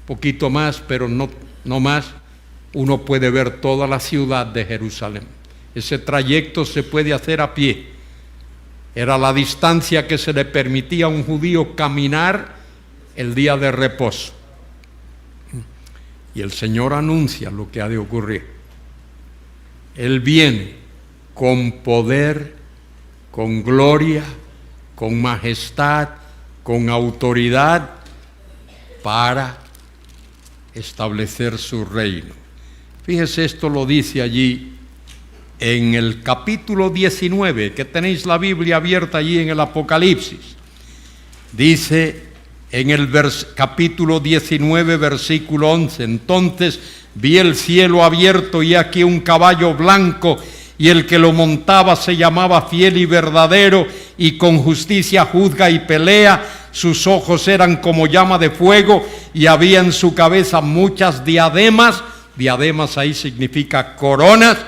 poquito más, pero no más, uno puede ver toda la ciudad de Jerusalén. Ese trayecto se puede hacer a pie. Era la distancia que se le permitía a un judío caminar el día de reposo. Y el Señor anuncia lo que ha de ocurrir. Él viene con poder, con gloria, con majestad, con autoridad para establecer su reino. Fíjese, esto lo dice allí en el capítulo 19, que tenéis la Biblia abierta allí en el Apocalipsis. Dice en el capítulo 19, versículo 11, entonces vi el cielo abierto y aquí un caballo blanco, y el que lo montaba se llamaba Fiel y Verdadero, y con justicia juzga y pelea. Sus ojos eran como llama de fuego, y había en su cabeza muchas diademas. Diademas ahí significa coronas,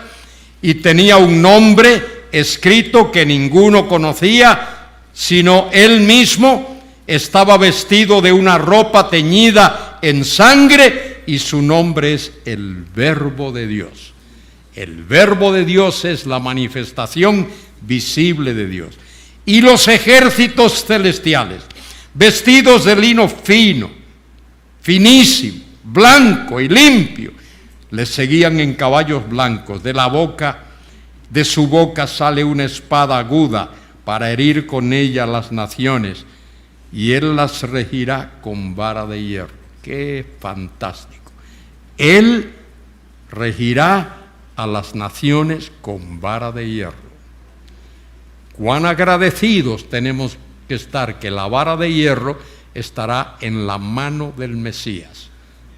y tenía un nombre escrito que ninguno conocía, sino él mismo. Estaba vestido de una ropa teñida en sangre, y su nombre es el Verbo de Dios. El Verbo de Dios es la manifestación visible de Dios. Y los ejércitos celestiales, vestidos de lino fino, finísimo, blanco y limpio, le seguían en caballos blancos. De su boca sale una espada aguda para herir con ella las naciones, y él las regirá con vara de hierro. ¡Qué fantástico! Él regirá a las naciones con vara de hierro. Cuán agradecidos tenemos que estar que la vara de hierro estará en la mano del Mesías,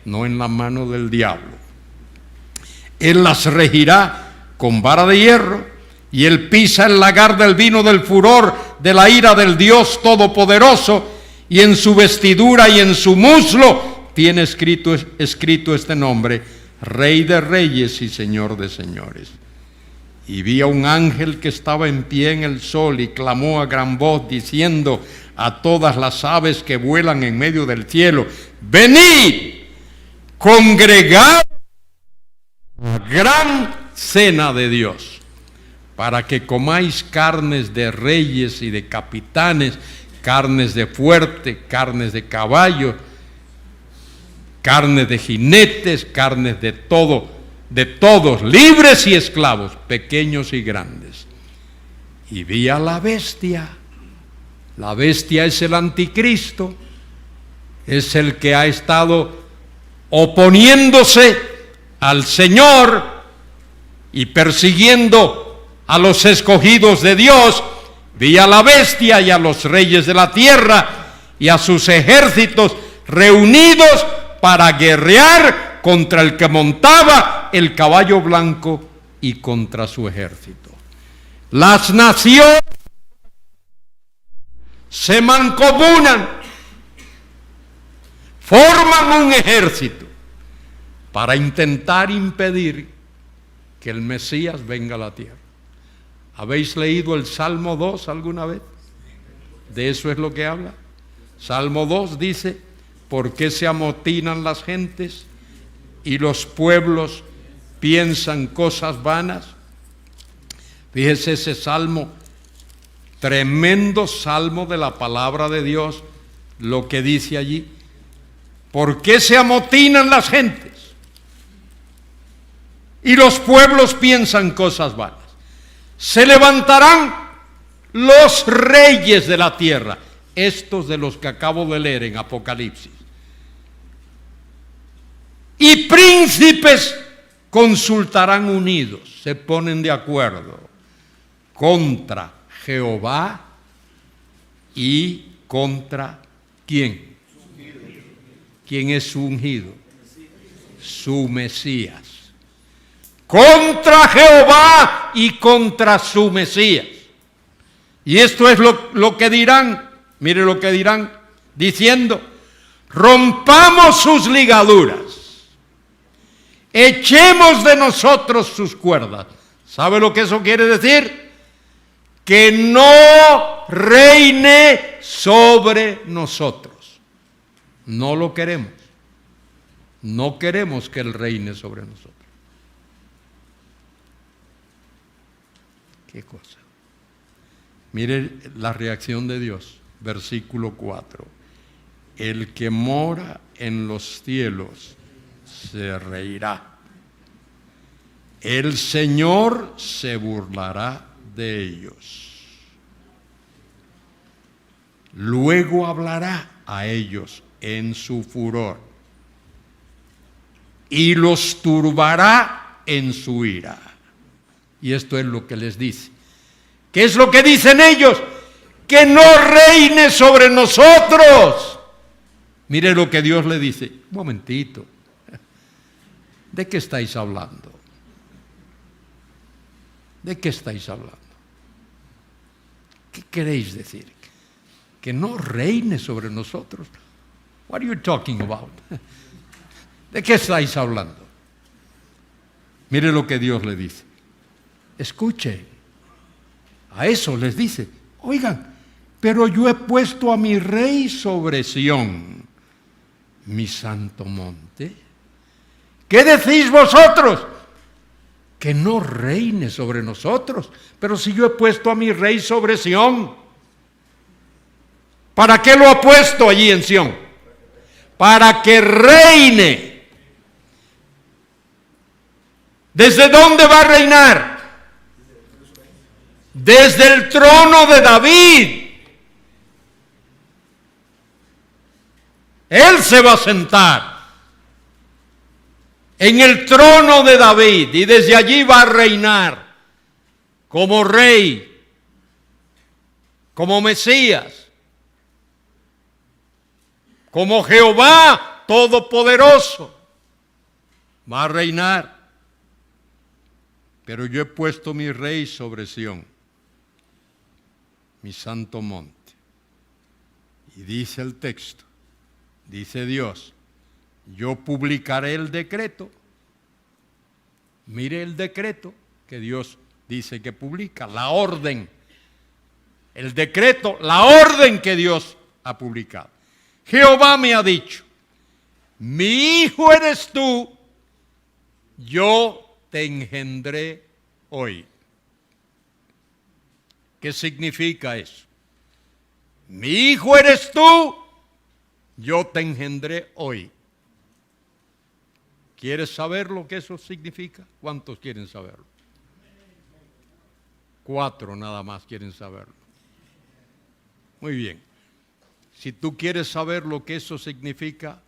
no en la mano del diablo. Él las regirá con vara de hierro, y él pisa el lagar del vino del furor de la ira del Dios Todopoderoso, y en su vestidura y en su muslo tiene escrito este nombre: Rey de Reyes y Señor de Señores. Y vi a un ángel que estaba en pie en el sol y clamó a gran voz diciendo a todas las aves que vuelan en medio del cielo: venid, congregad la gran cena de Dios, para que comáis carnes de reyes y de capitanes, carnes de fuerte, carnes de caballo, carnes de jinetes, carnes de todos, libres y esclavos, pequeños y grandes. Y vi a la bestia. La bestia es el anticristo, es el que ha estado oponiéndose al Señor y persiguiendo a los escogidos de Dios. Vi a la bestia y a los reyes de la tierra y a sus ejércitos reunidos para guerrear contra el que montaba el caballo blanco y contra su ejército. Las naciones se mancomunan, forman un ejército para intentar impedir que el Mesías venga a la tierra. ¿Habéis leído el Salmo 2 alguna vez? De eso es lo que habla. Salmo 2 dice: ¿por qué se amotinan las gentes y los pueblos piensan cosas vanas? Fíjese ese salmo, tremendo salmo de la palabra de Dios, lo que dice allí. ¿Por qué se amotinan las gentes y los pueblos piensan cosas vanas? Se levantarán los reyes de la tierra, estos de los que acabo de leer en Apocalipsis, y príncipes consultarán unidos, se ponen de acuerdo contra Jehová y contra ¿quién? ¿Quién es su ungido? Su Mesías. Contra Jehová y contra su Mesías. Y esto es lo que dirán. Mire lo que dirán, diciendo: rompamos sus ligaduras echemos de nosotros sus cuerdas. ¿Sabe lo que eso quiere decir? Que no reine sobre nosotros. No lo queremos. No queremos que Él reine sobre nosotros. ¿Qué cosa? Mire la reacción de Dios. Versículo 4. El que mora en los cielos se reirá. El Señor se burlará de ellos. Luego hablará a ellos en su furor y los turbará en su ira. Y esto es lo que les dice. ¿Qué es lo que dicen ellos? Que no reine sobre nosotros. Mire lo que Dios le dice. Un momentito. ¿De qué estáis hablando? ¿De qué estáis hablando? ¿Qué queréis decir? Que no reine sobre nosotros. What are you talking about? ¿De qué estáis hablando? Mire lo que Dios le dice. Escuche. A eso les dice, oigan, pero yo he puesto a mi rey sobre Sión, mi santo monte. ¿Qué decís vosotros? Que no reine sobre nosotros. Pero si yo he puesto a mi rey sobre Sión, ¿para qué lo ha puesto allí en Sión? Para que reine. ¿Desde dónde va a reinar? Desde el trono de David. Él se va a sentar en el trono de David y desde allí va a reinar como rey, como Mesías, como Jehová Todopoderoso. Va a reinar. Pero yo he puesto mi rey sobre Sión, mi santo monte. Y dice el texto, dice Dios, yo publicaré el decreto. Mire el decreto que Dios dice que publica, la orden. El decreto, la orden que Dios ha publicado. Jehová me ha dicho, mi hijo eres tú, yo te engendré hoy. ¿Qué significa eso? Mi hijo eres tú, yo te engendré hoy. ¿Quieres saber lo que eso significa? ¿Cuántos quieren saberlo? 4 nada más quieren saberlo. Muy bien. Si tú quieres saber lo que eso significa,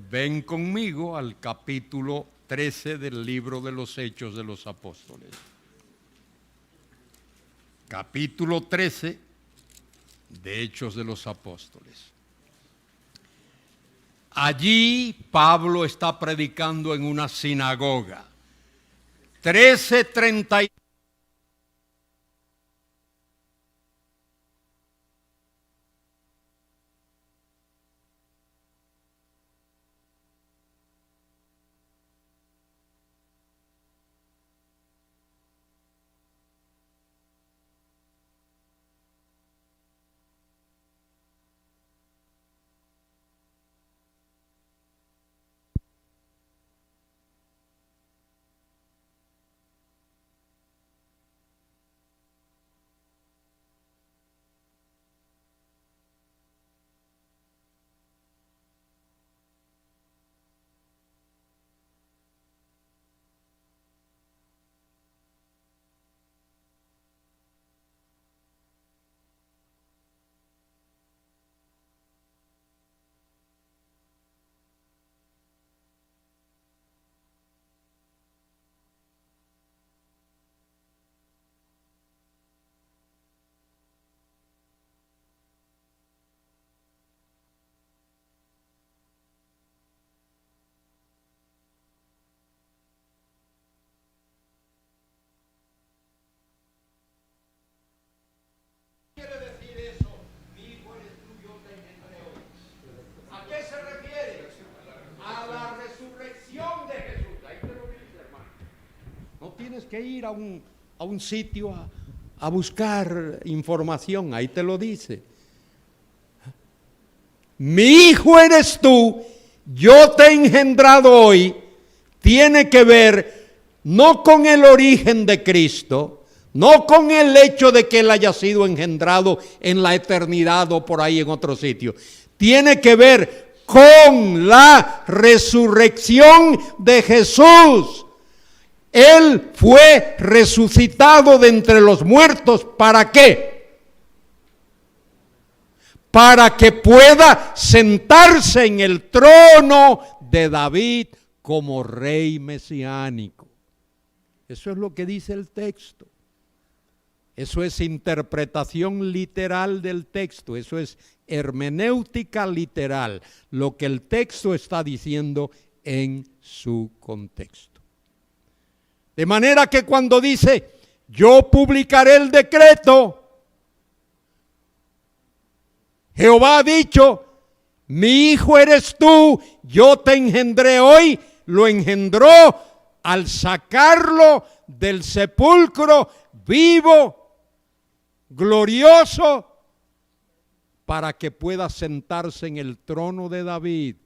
ven conmigo al capítulo 13 del libro de los Hechos de los Apóstoles. Capítulo 13 de Hechos de los Apóstoles. Allí Pablo está predicando en una sinagoga. 13:30. tienes que ir a un sitio a buscar información, ahí te lo dice. Mi hijo eres tú, yo te he engendrado hoy, tiene que ver no con el origen de Cristo, no con el hecho de que Él haya sido engendrado en la eternidad o por ahí en otro sitio. Tiene que ver con la resurrección de Jesús. Él fue resucitado de entre los muertos. ¿Para qué? Para que pueda sentarse en el trono de David como rey mesiánico. Eso es lo que dice el texto. Eso es interpretación literal del texto, eso es hermenéutica literal, lo que el texto está diciendo en su contexto. De manera que cuando dice, yo publicaré el decreto, Jehová ha dicho, mi hijo eres tú, yo te engendré hoy, lo engendró al sacarlo del sepulcro vivo, glorioso, para que pueda sentarse en el trono de David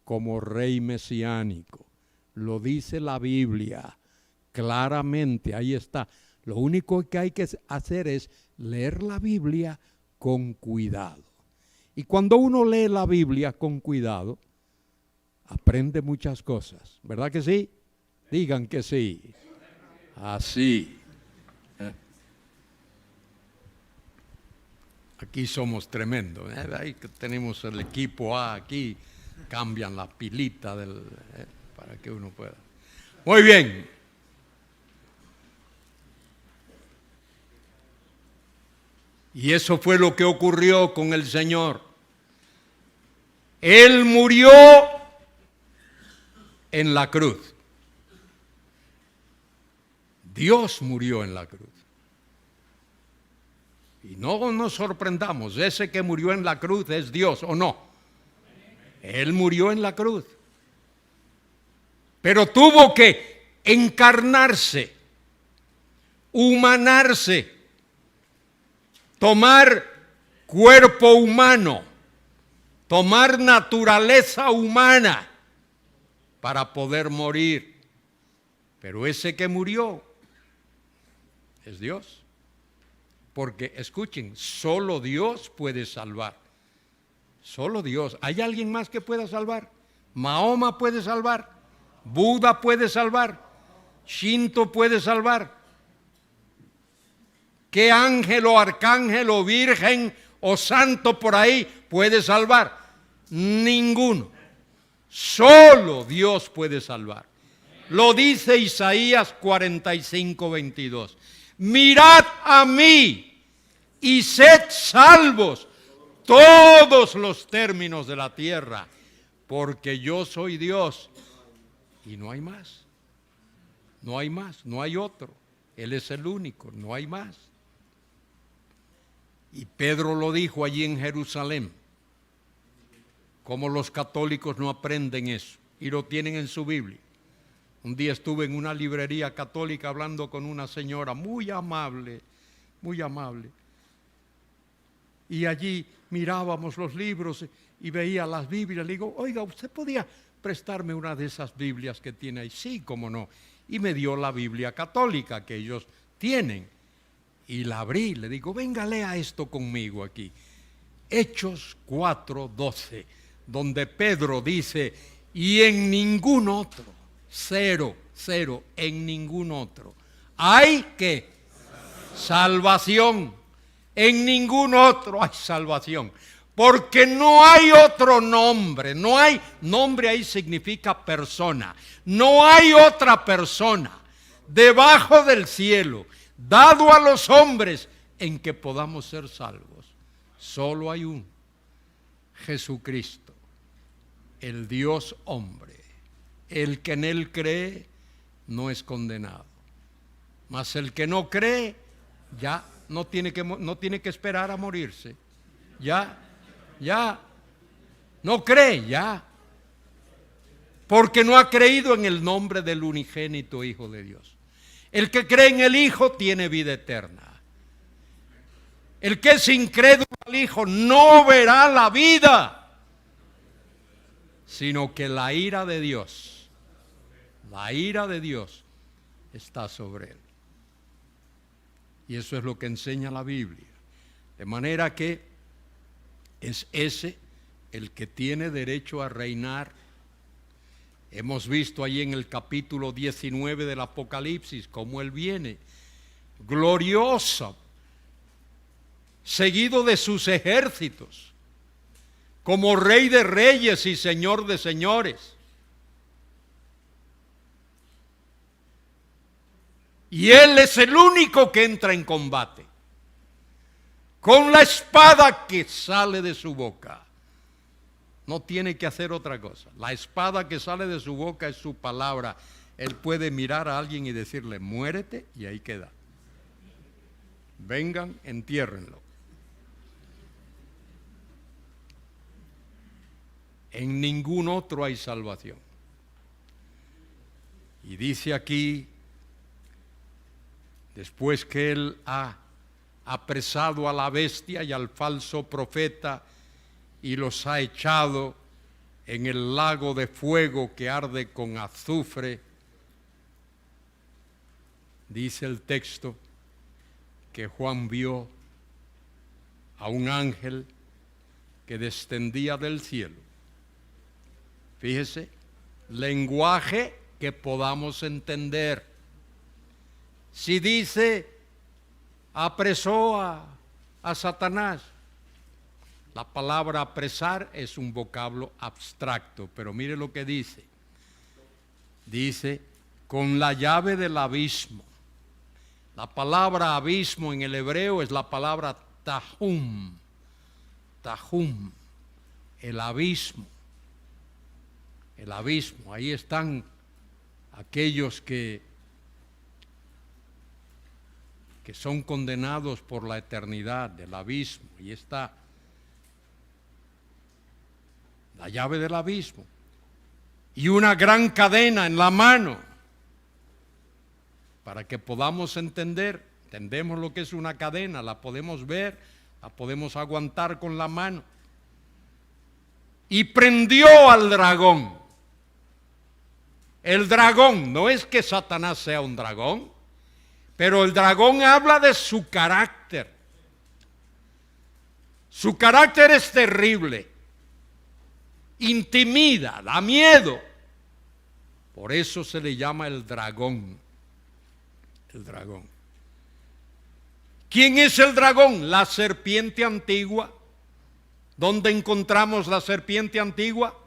como rey mesiánico. Lo dice la Biblia claramente, ahí está. Lo único que hay que hacer es leer la Biblia con cuidado. Y cuando uno lee la Biblia con cuidado, aprende muchas cosas, ¿verdad que sí? Digan que sí. Así. Aquí somos tremendos, ahí tenemos el equipo A aquí, cambian la pilita para que uno pueda. Muy bien. Y eso fue lo que ocurrió con el Señor. Él murió en la cruz. Dios murió en la cruz. Y no nos sorprendamos, ese que murió en la cruz es Dios, ¿o no? Él murió en la cruz. Pero tuvo que encarnarse, humanarse, tomar cuerpo humano, tomar naturaleza humana para poder morir. Pero ese que murió es Dios. Porque, escuchen, solo Dios puede salvar. Solo Dios. ¿Hay alguien más que pueda salvar? Mahoma puede salvar. Buda puede salvar. Shinto puede salvar. ¿Qué ángel o arcángel o virgen o santo por ahí puede salvar? Ninguno. Solo Dios puede salvar. Lo dice Isaías 45:22. Mirad a mí y sed salvos todos los términos de la tierra, porque yo soy Dios y no hay más. No hay más, no hay otro. Él es el único, no hay más. Y Pedro lo dijo allí en Jerusalén. Como los católicos no aprenden eso y lo tienen en su Biblia. Un día estuve en una librería católica hablando con una señora muy amable, muy amable. Y allí mirábamos los libros y veía las Biblias. Le digo, oiga, ¿usted podía prestarme una de esas Biblias que tiene ahí? Sí, cómo no. Y me dio la Biblia católica que ellos tienen. Y la abrí, le digo, venga, lea esto conmigo aquí. Hechos 4:12, donde Pedro dice, y en ningún otro, cero, en ningún otro, hay que salvación. En ningún otro hay salvación. Porque no hay otro nombre, no hay, nombre ahí significa persona. No hay otra persona debajo del cielo, dado a los hombres, en que podamos ser salvos. Solo hay uno, Jesucristo, el Dios hombre. El que en él cree no es condenado. Mas el que no cree, ya no tiene que esperar a morirse. Ya, no cree, ya. Porque no ha creído en el nombre del unigénito Hijo de Dios. El que cree en el Hijo tiene vida eterna. El que es incrédulo al Hijo no verá la vida, sino que la ira de Dios está sobre él. Y eso es lo que enseña la Biblia. De manera que es ese el que tiene derecho a reinar. Hemos visto ahí en el capítulo 19 del Apocalipsis cómo él viene glorioso, seguido de sus ejércitos, como Rey de reyes y Señor de señores. Y él es el único que entra en combate, con la espada que sale de su boca. No tiene que hacer otra cosa. La espada que sale de su boca es su palabra. Él puede mirar a alguien y decirle, muérete, y ahí queda. Vengan, entiérrenlo. En ningún otro hay salvación. Y dice aquí, después que él ha apresado a la bestia y al falso profeta y los ha echado en el lago de fuego que arde con azufre, dice el texto que Juan vio a un ángel que descendía del cielo. Fíjese, lenguaje que podamos entender. Si dice, apresó a Satanás, la palabra apresar es un vocablo abstracto, pero mire lo que dice. Dice, con la llave del abismo. La palabra abismo en el hebreo es la palabra tahum. Tahum, el abismo. El abismo, ahí están aquellos que son condenados por la eternidad del abismo. Y está la llave del abismo y una gran cadena en la mano, para que podamos entendemos lo que es una cadena, la podemos ver, la podemos aguantar con la mano. Y prendió al dragón. El dragón, no es que Satanás sea un dragón, pero el dragón habla de su carácter. Su carácter es terrible, intimida, da miedo. Por eso se le llama el dragón. El dragón. ¿Quién es el dragón? La serpiente antigua. ¿Dónde encontramos la serpiente antigua?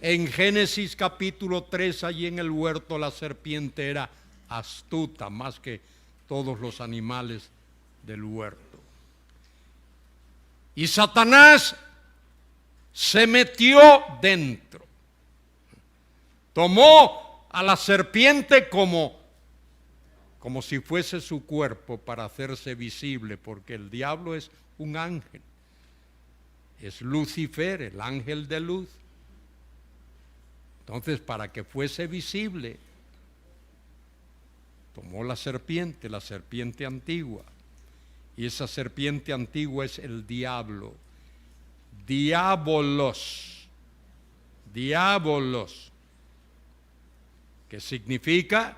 En Génesis capítulo 3, allí en el huerto, la serpiente era astuta más que todos los animales del huerto. Y Satanás se metió dentro. Tomó a la serpiente como si fuese su cuerpo para hacerse visible, porque el diablo es un ángel. Es Lucifer, el ángel de luz. Entonces, para que fuese visible, tomó la serpiente antigua. Y esa serpiente antigua es el diablo. Diabolos, que significa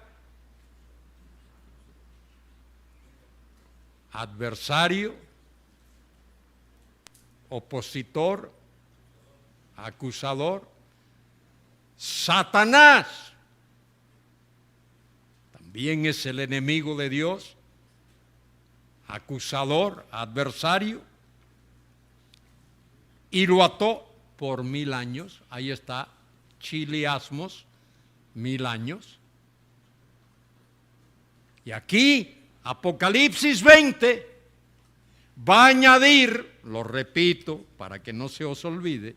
adversario, opositor, acusador. Satanás también es el enemigo de Dios, acusador, adversario, y lo ató por 1000 años. Ahí está, chiliasmos, 1000 años. Y aquí, Apocalipsis 20 va a añadir, lo repito para que no se os olvide,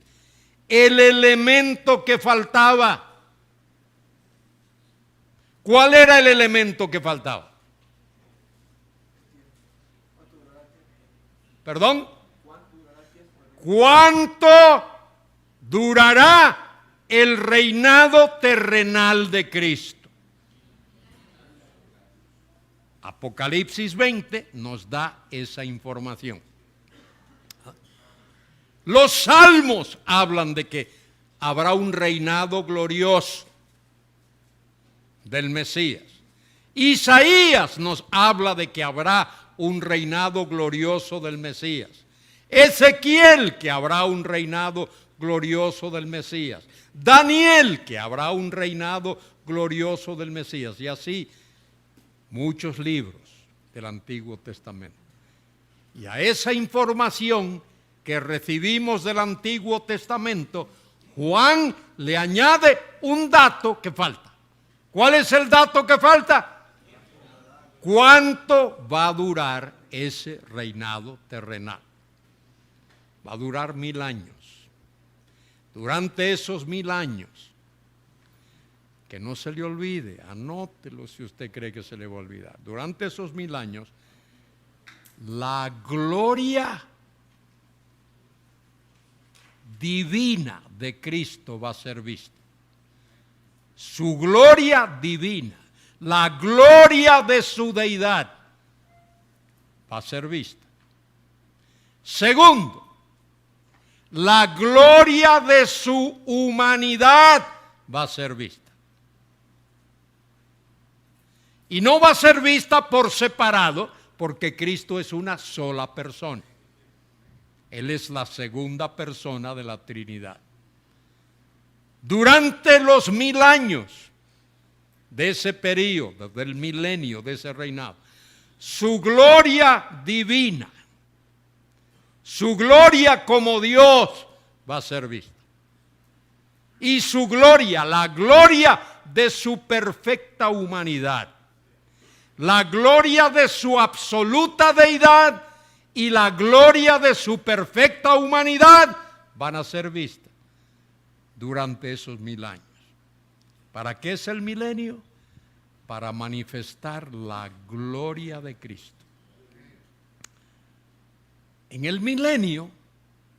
el elemento que faltaba. ¿Cuál era el elemento que faltaba? ¿Perdón? ¿Cuánto durará el reinado terrenal de Cristo? Apocalipsis 20 nos da esa información. Los salmos hablan de que habrá un reinado glorioso del Mesías. Isaías nos habla de que habrá un reinado glorioso del Mesías. Ezequiel, que habrá un reinado glorioso del Mesías. Daniel, que habrá un reinado glorioso del Mesías. Y así muchos libros del Antiguo Testamento. Y a esa información que recibimos del Antiguo Testamento, Juan le añade un dato que falta. ¿Cuál es el dato que falta? ¿Cuánto va a durar ese reinado terrenal? Va a durar 1000 años. Durante esos 1000 años, que no se le olvide, anótelo si usted cree que se le va a olvidar. Durante esos 1000 años, la gloria divina de Cristo va a ser vista. Su gloria divina, la gloria de su deidad va a ser vista. Segundo, la gloria de su humanidad va a ser vista. Y no va a ser vista por separado, porque Cristo es una sola persona. Él es la segunda persona de la Trinidad. Durante los 1000 años de ese periodo, del milenio, de ese reinado, su gloria divina, su gloria como Dios va a ser vista. Y su gloria, la gloria de su perfecta humanidad, la gloria de su absoluta deidad y la gloria de su perfecta humanidad van a ser vistas durante esos 1000 años. ¿Para qué es el milenio? Para manifestar la gloria de Cristo. En el milenio,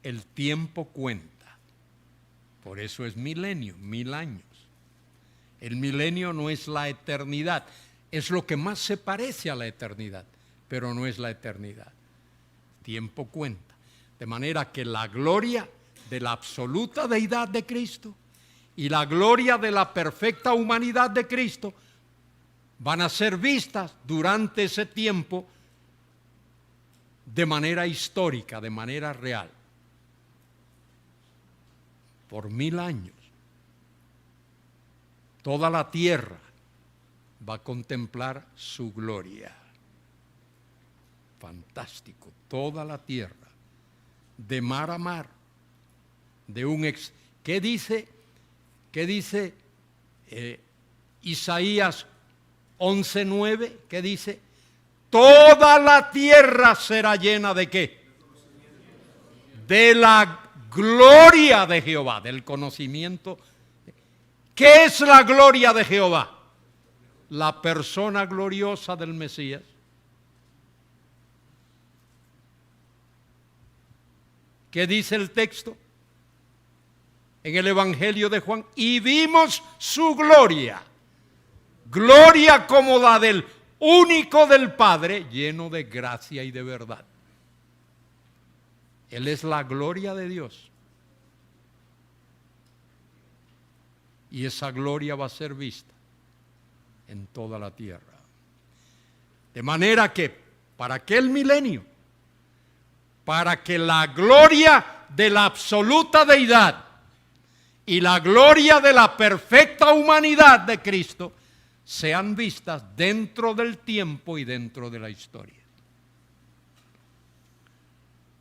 el tiempo cuenta. Por eso es milenio, 1000 años. El milenio no es la eternidad. Es lo que más se parece a la eternidad, pero no es la eternidad. Tiempo cuenta. De manera que la gloria de la absoluta deidad de Cristo y la gloria de la perfecta humanidad de Cristo van a ser vistas durante ese tiempo de manera histórica, de manera real. Por 1000 años, toda la tierra va a contemplar su gloria. Fantástico, toda la tierra, de mar a mar, de un ¿Qué dice Isaías 11:9? ¿Qué dice? Toda la tierra será llena ¿de qué? De la gloria de Jehová, del conocimiento. ¿Qué es la gloria de Jehová? La persona gloriosa del Mesías. ¿Qué dice el texto? En el Evangelio de Juan, y vimos su gloria, gloria como la del único del Padre, lleno de gracia y de verdad. Él es la gloria de Dios. Y esa gloria va a ser vista en toda la tierra. De manera que, ¿para qué el milenio? Para que la gloria de la absoluta deidad y la gloria de la perfecta humanidad de Cristo sean vistas dentro del tiempo y dentro de la historia.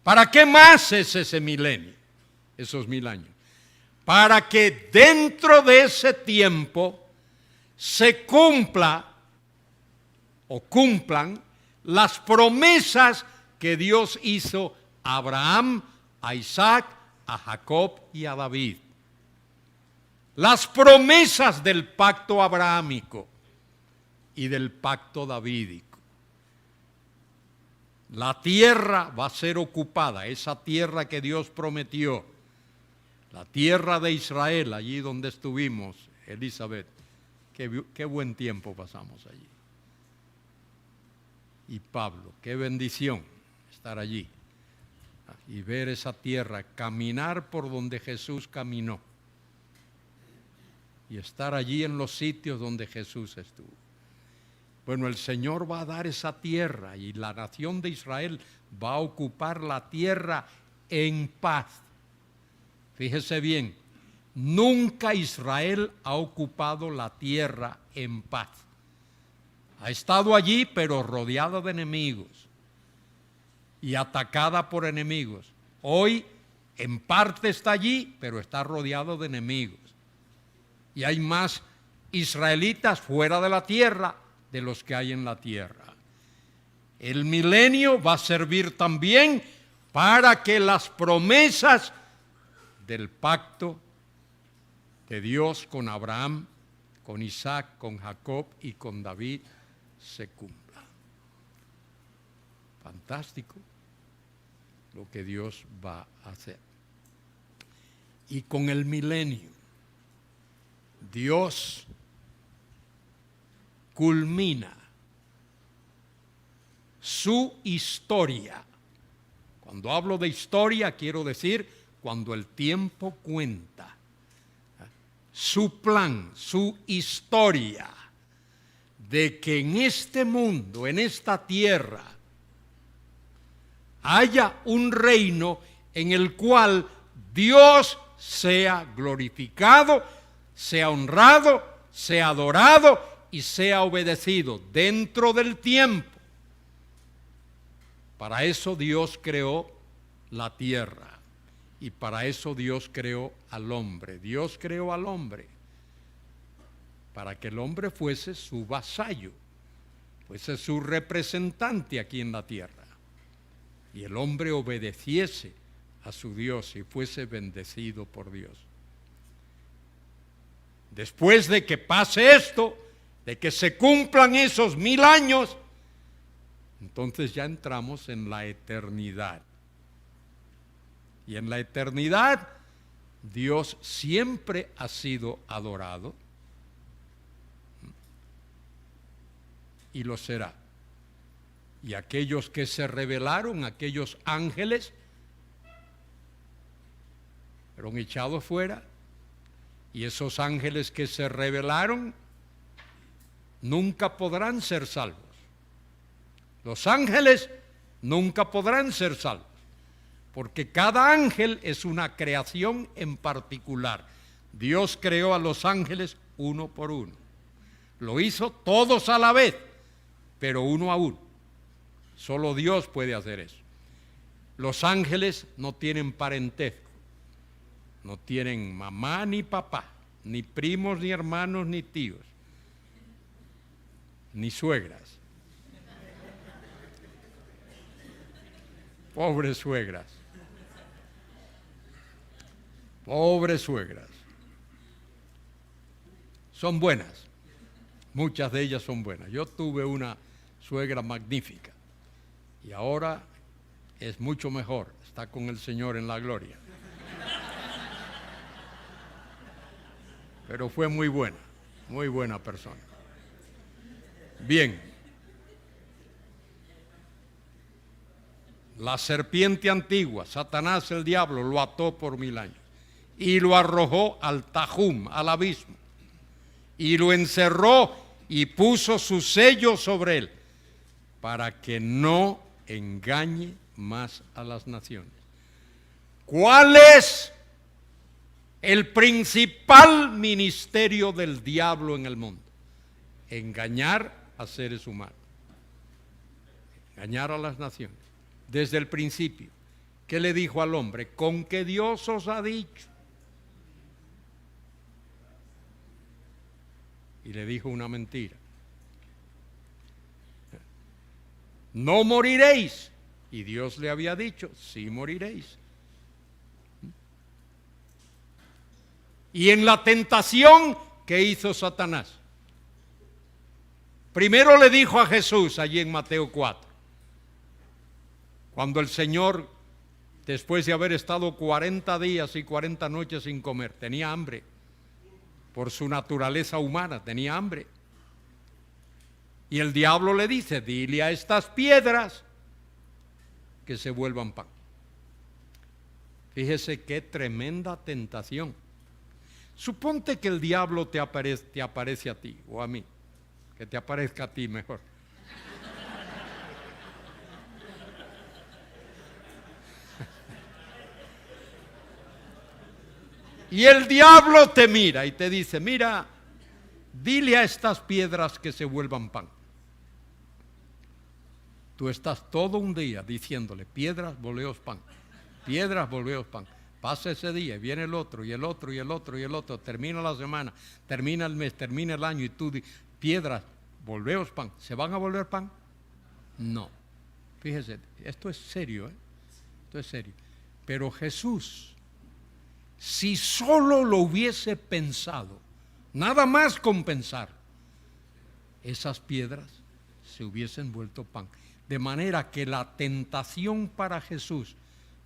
¿Para qué más es ese milenio? Esos 1000 años. Para que dentro de ese tiempo se cumplan las promesas que Dios hizo a Abraham, a Isaac, a Jacob y a David. Las promesas del pacto abrahámico y del pacto davídico. La tierra va a ser ocupada, esa tierra que Dios prometió, la tierra de Israel, allí donde estuvimos, Elizabeth. Qué buen tiempo pasamos allí. y Pablo. Qué bendición estar allí y ver esa tierra, caminar por donde Jesús caminó y estar allí en los sitios donde Jesús estuvo. Bueno, el Señor va a dar esa tierra y la nación de Israel va a ocupar la tierra en paz. Fíjese bien, nunca Israel ha ocupado la tierra en paz. Ha estado allí, pero rodeada de enemigos y atacada por enemigos. Hoy, en parte está allí, pero está rodeado de enemigos. Y hay más israelitas fuera de la tierra de los que hay en la tierra. El milenio va a servir también para que las promesas del pacto de Dios con Abraham, con Isaac, con Jacob y con David se cumpla. Fantástico lo que Dios va a hacer. Y con el milenio, Dios culmina su historia. Cuando hablo de historia, quiero decir cuando el tiempo cuenta. Su plan, su historia de que en este mundo, en esta tierra, haya un reino en el cual Dios sea glorificado, sea honrado, sea adorado y sea obedecido dentro del tiempo. Para eso Dios creó la tierra y para eso Dios creó al hombre. Dios creó al hombre para que el hombre fuese su vasallo, fuese su representante aquí en la tierra y el hombre obedeciese a su Dios y fuese bendecido por Dios. Después de que pase esto, de que se cumplan esos 1000 años, entonces ya entramos en la eternidad. Y en la eternidad, Dios siempre ha sido adorado y lo será. Y aquellos que se rebelaron, aquellos ángeles, fueron echados fuera. Y esos ángeles que se rebelaron nunca podrán ser salvos. Los ángeles nunca podrán ser salvos, porque cada ángel es una creación en particular. Dios creó a los ángeles uno por uno. Lo hizo todos a la vez, pero uno a uno. Solo Dios puede hacer eso. Los ángeles no tienen parentesco. No tienen mamá ni papá, ni primos, ni hermanos, ni tíos, ni suegras. Pobres suegras. Pobres suegras. Son buenas. Muchas de ellas son buenas. Yo tuve una suegra magnífica y ahora es mucho mejor. Está con el Señor en la gloria. Pero fue muy buena persona. Bien. La serpiente antigua, Satanás el diablo, lo ató por 1000 años y lo arrojó al Tajum, al abismo, y lo encerró y puso su sello sobre él para que no engañe más a las naciones. ¿Cuál es el principal ministerio del diablo en el mundo? Engañar a seres humanos, engañar a las naciones. Desde el principio, ¿qué le dijo al hombre? Con que Dios os ha dicho. Y le dijo una mentira. No moriréis. Y Dios le había dicho, sí moriréis. Y en la tentación, ¿qué hizo Satanás? Primero le dijo a Jesús, allí en Mateo 4, cuando el Señor, después de haber estado 40 días y 40 noches sin comer, tenía hambre, por su naturaleza humana, tenía hambre. Y el diablo le dice, dile a estas piedras que se vuelvan pan. Fíjese qué tremenda tentación. Suponte que el diablo te aparece a ti o a mí, que te aparezca a ti mejor. Y el diablo te mira y te dice, mira, dile a estas piedras que se vuelvan pan. Tú estás todo un día diciéndole, piedras, volveos pan, piedras, volveos pan. Pasa ese día, viene el otro, y el otro, y el otro, y el otro, termina la semana, termina el mes, termina el año, y tú dices, piedras, volveos pan. ¿Se van a volver pan? No. Fíjese, esto es serio, esto es serio. Pero Jesús, si solo lo hubiese pensado, nada más con pensar, esas piedras se hubiesen vuelto pan. De manera que la tentación para Jesús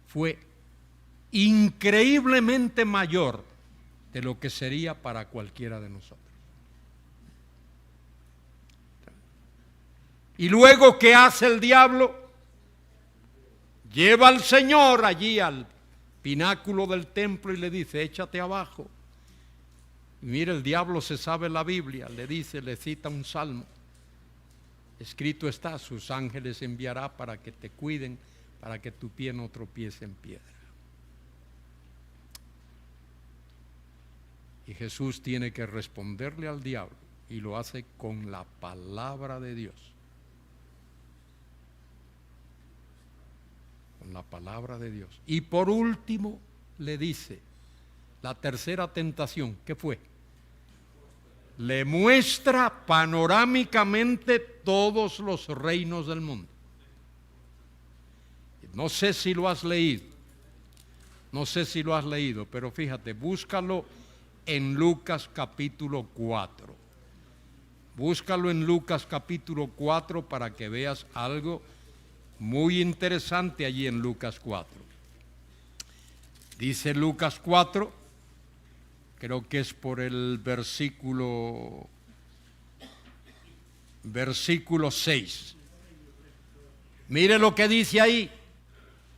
fue increíblemente mayor de lo que sería para cualquiera de nosotros. Y luego, ¿qué hace el diablo? Lleva al Señor allí al pináculo del templo y le dice, échate abajo. Y mire, el diablo se sabe la Biblia, le dice, le cita un salmo. Escrito está, sus ángeles enviará para que te cuiden, para que tu pie no tropiece en piedra. Y Jesús tiene que responderle al diablo, y lo hace con la palabra de Dios. Con la palabra de Dios. Y por último le dice, la tercera tentación, ¿qué fue? Le muestra panorámicamente todos los reinos del mundo. No sé si lo has leído, pero fíjate, búscalo en Lucas capítulo 4. Búscalo en Lucas capítulo 4 para que veas algo muy interesante allí en Lucas 4. Dice Lucas 4, creo que es por el versículo 6. Mire lo que dice ahí.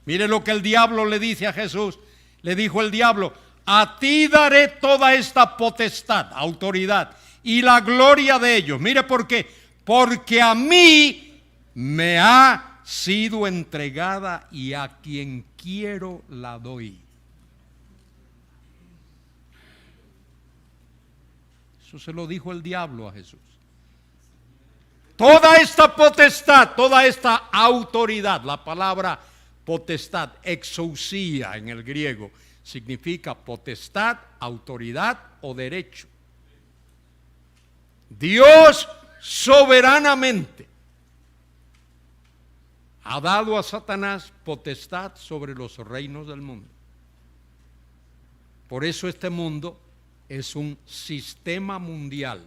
Mire lo que el diablo le dice a Jesús. Le dijo el diablo, a ti daré toda esta potestad, autoridad y la gloria de ellos. Mire por qué. Porque a mí me ha sido entregada y a quien quiero la doy. Eso se lo dijo el diablo a Jesús. Toda esta potestad, toda esta autoridad, la palabra potestad, exousia en el griego, significa potestad, autoridad o derecho. Dios soberanamente ha dado a Satanás potestad sobre los reinos del mundo. Por eso este mundo es un sistema mundial.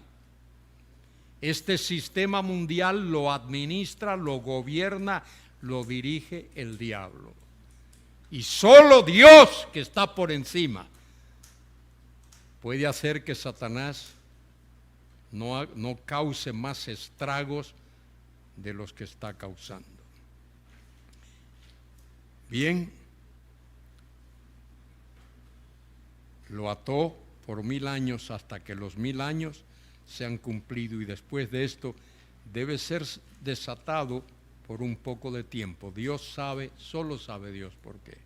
Este sistema mundial lo administra, lo gobierna, lo dirige el diablo. Y solo Dios, que está por encima, puede hacer que Satanás no cause más estragos de los que está causando. Bien, lo ató por 1000 años hasta que los 1000 años se han cumplido, y después de esto debe ser desatado por un poco de tiempo. Dios sabe, solo sabe Dios por qué.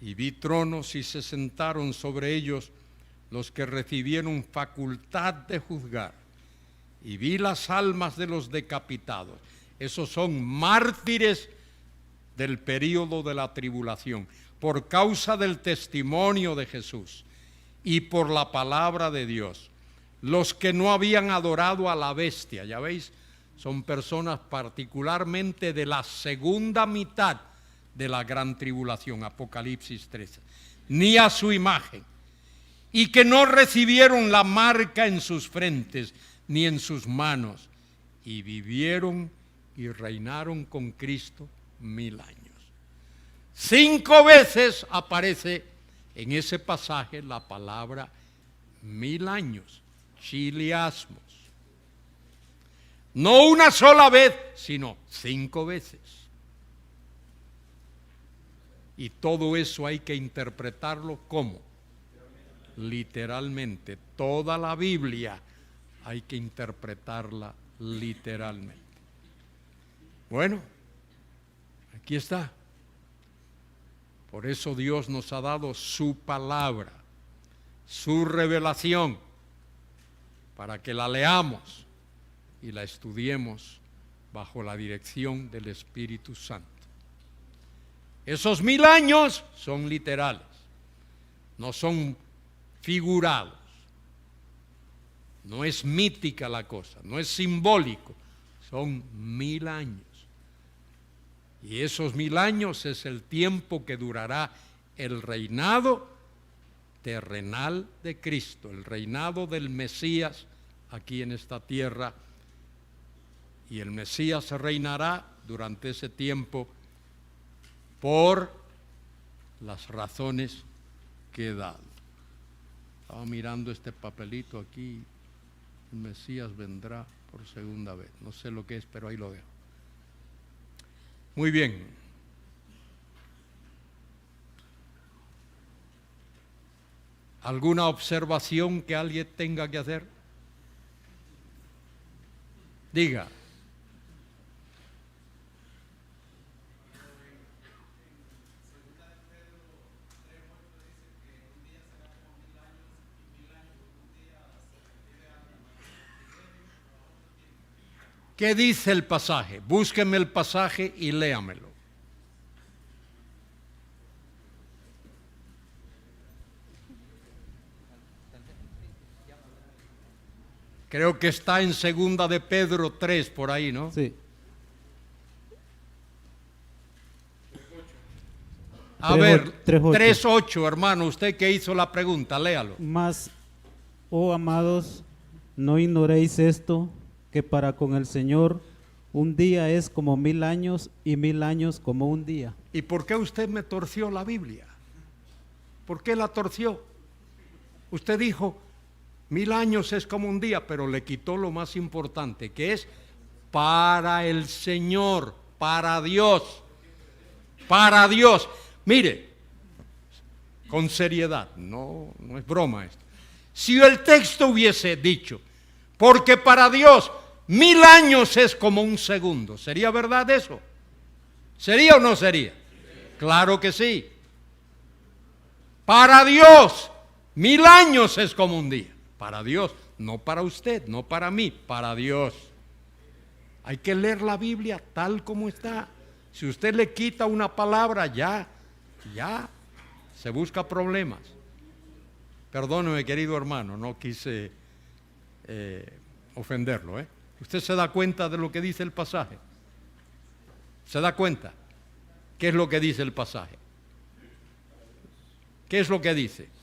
Y vi tronos y se sentaron sobre ellos los que recibieron facultad de juzgar. Y vi las almas de los decapitados. Esos son mártires del período de la tribulación, por causa del testimonio de Jesús y por la palabra de Dios. Los que no habían adorado a la bestia, ya veis, son personas particularmente de la segunda mitad de la gran tribulación, Apocalipsis 13, ni a su imagen, y que no recibieron la marca en sus frentes ni en sus manos, y vivieron y reinaron con Cristo 1000 años. 5 veces aparece en ese pasaje la palabra 1000 años, chiliasmos. No una sola vez, sino 5 veces. Y todo eso hay que interpretarlo ¿cómo? Literalmente. Toda la Biblia hay que interpretarla literalmente. Bueno, aquí está. Por eso Dios nos ha dado su palabra, su revelación, para que la leamos y la estudiemos bajo la dirección del Espíritu Santo. Esos 1000 años son literales, no son figurados. No es mítica la cosa, no es simbólico, son 1000 años. Y esos 1000 años es el tiempo que durará el reinado terrenal de Cristo, el reinado del Mesías aquí en esta tierra. Y el Mesías reinará durante ese tiempo por las razones que he dado. Estaba mirando este papelito aquí. El Mesías vendrá por segunda vez. No sé lo que es, pero ahí lo dejo. Muy bien. ¿Alguna observación que alguien tenga que hacer? Diga. ¿Qué dice el pasaje? Búsqueme el pasaje y léamelo. Creo que está en 2 de Pedro 3, por ahí, ¿no? Sí. A ver, 3:8. 3:8, hermano, usted que hizo la pregunta, léalo. Mas, oh amados, no ignoréis esto, que para con el Señor un día es como 1000 años y 1000 años como un día. ¿Y por qué usted me torció la Biblia? ¿Por qué la torció? Usted dijo, 1000 años es como un día, pero le quitó lo más importante, que es para el Señor, para Dios, para Dios. Mire, con seriedad, no es broma esto. Si el texto hubiese dicho, porque para Dios 1000 años es como un segundo, ¿sería verdad eso? ¿Sería o no sería? Claro que sí. Para Dios 1000 años es como un día. Para Dios, no para usted, no para mí, para Dios. Hay que leer la Biblia tal como está. Si usted le quita una palabra, ya se busca problemas. Perdóneme, querido hermano, no quise ofenderlo. ¿Usted se da cuenta de lo que dice el pasaje? ¿Se da cuenta? ¿Qué es lo que dice el pasaje? ¿Qué es lo que dice?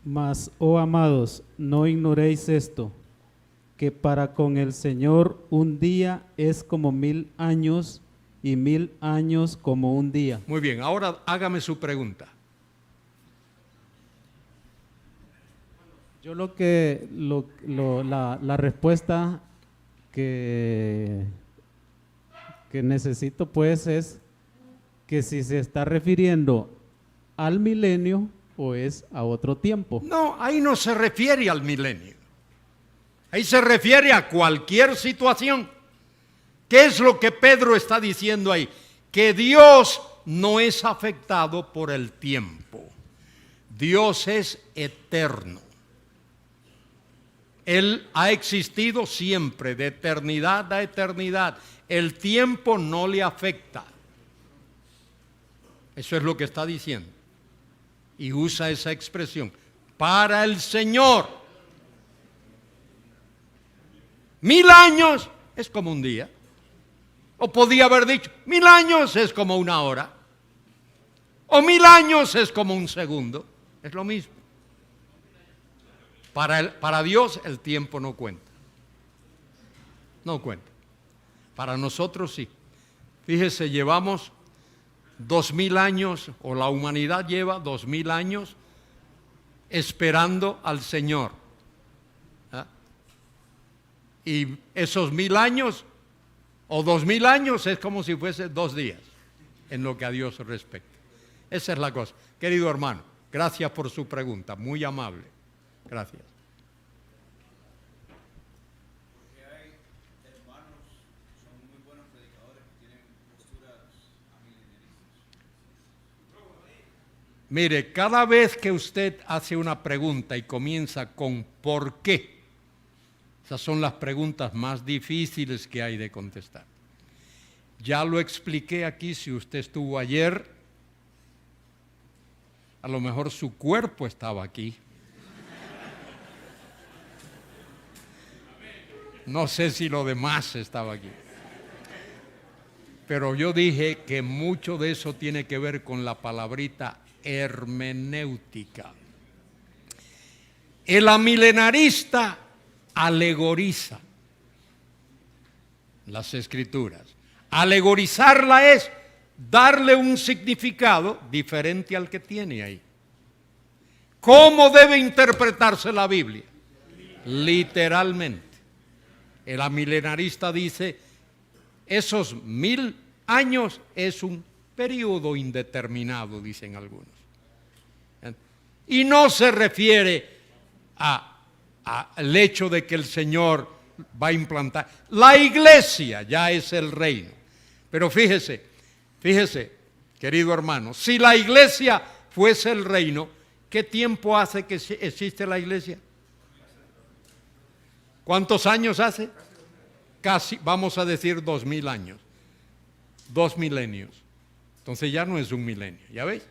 Mas, oh amados, no ignoréis esto, que para con el Señor un día es como 1000 años y 1000 años como un día. Muy bien, ahora hágame su pregunta. Yo la respuesta que necesito pues es que si se está refiriendo al milenio o es a otro tiempo. No, ahí no se refiere al milenio. Ahí se refiere a cualquier situación. ¿Qué es lo que Pedro está diciendo ahí? Que Dios no es afectado por el tiempo. Dios es eterno. Él ha existido siempre, de eternidad a eternidad. El tiempo no le afecta. Eso es lo que está diciendo. Y usa esa expresión. Para el Señor, 1000 años es como un día. O podía haber dicho, 1000 años es como una hora. O 1000 años es como un segundo. Es lo mismo. Para Dios el tiempo no cuenta. No cuenta. Para nosotros sí. Fíjese, llevamos 2000 años, o la humanidad lleva 2000 años esperando al Señor. ¿Ah? Y esos 1000 años o 2000 años es como si fuese 2 días en lo que a Dios respecta. Esa es la cosa. Querido hermano, gracias por su pregunta, muy amable. Gracias. Porque hay hermanos, son muy buenos predicadores que tienen posturas amilenaristas. Mire, cada vez que usted hace una pregunta y comienza con ¿por qué? Esas son las preguntas más difíciles que hay de contestar. Ya lo expliqué aquí, si usted estuvo ayer, a lo mejor su cuerpo estaba aquí. No sé si lo demás estaba aquí. Pero yo dije que mucho de eso tiene que ver con la palabrita hermenéutica. El amilenarista alegoriza las escrituras. Alegorizarla es darle un significado diferente al que tiene ahí. ¿Cómo debe interpretarse la Biblia? Literalmente. El amilenarista dice, esos 1000 años es un periodo indeterminado, dicen algunos. Y no se refiere al hecho de que el Señor va a implantar. La iglesia ya es el reino. Pero fíjese, querido hermano, si la iglesia fuese el reino, ¿qué tiempo hace que existe la iglesia? ¿Cuántos años hace? Casi, vamos a decir 2000 años. 2 milenios. Entonces ya no es un milenio, ¿ya veis?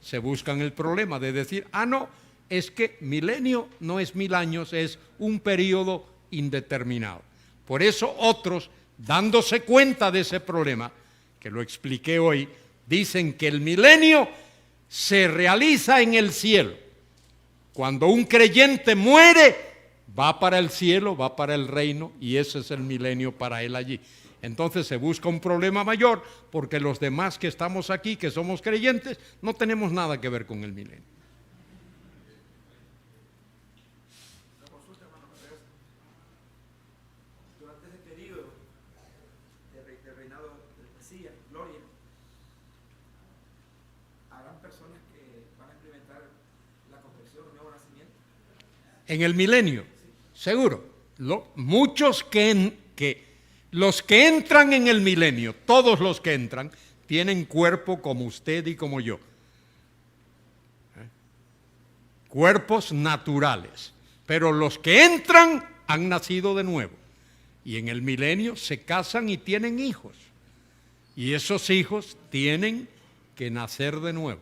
Se buscan el problema de decir, no, es que milenio no es 1000 años, es un periodo indeterminado. Por eso otros, dándose cuenta de ese problema, que lo expliqué hoy, dicen que el milenio se realiza en el cielo. Cuando un creyente muere, va para el cielo, va para el reino, y ese es el milenio para él allí. Entonces se busca un problema mayor, porque los demás que estamos aquí, que somos creyentes, no tenemos nada que ver con el milenio. Durante ese periodo de reinado del Mesías, gloria, habrán personas que van a implementar la conversión, el nuevo nacimiento. En el milenio, seguro. Muchos los que entran en el milenio, todos los que entran, tienen cuerpo como usted y como yo. Cuerpos naturales. Pero los que entran han nacido de nuevo. Y en el milenio se casan y tienen hijos. Y esos hijos tienen que nacer de nuevo.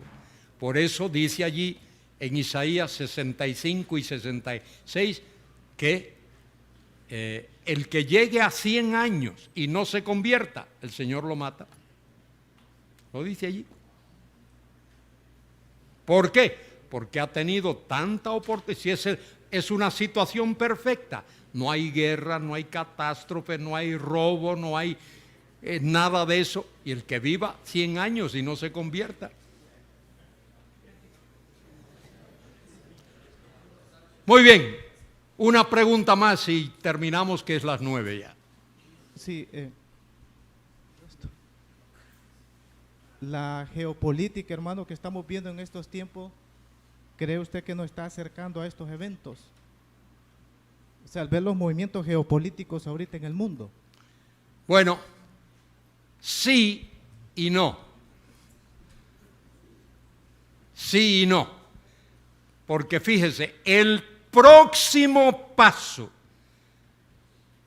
Por eso dice allí en Isaías 65 y 66 que el que llegue a 100 años y no se convierta, el Señor lo mata. Lo dice allí. ¿Por qué? Porque ha tenido tanta oportunidad. Si es una situación perfecta, no hay guerra, no hay catástrofe, no hay robo, no hay nada de eso. Y el que viva 100 años y no se convierta. Muy bien. Una pregunta más y terminamos, que es las 9 ya. Sí, la geopolítica, hermano, que estamos viendo en estos tiempos, ¿cree usted que nos está acercando a estos eventos? O sea, al ver los movimientos geopolíticos ahorita en el mundo. Bueno, sí y no. Sí y no. Porque fíjese, el próximo paso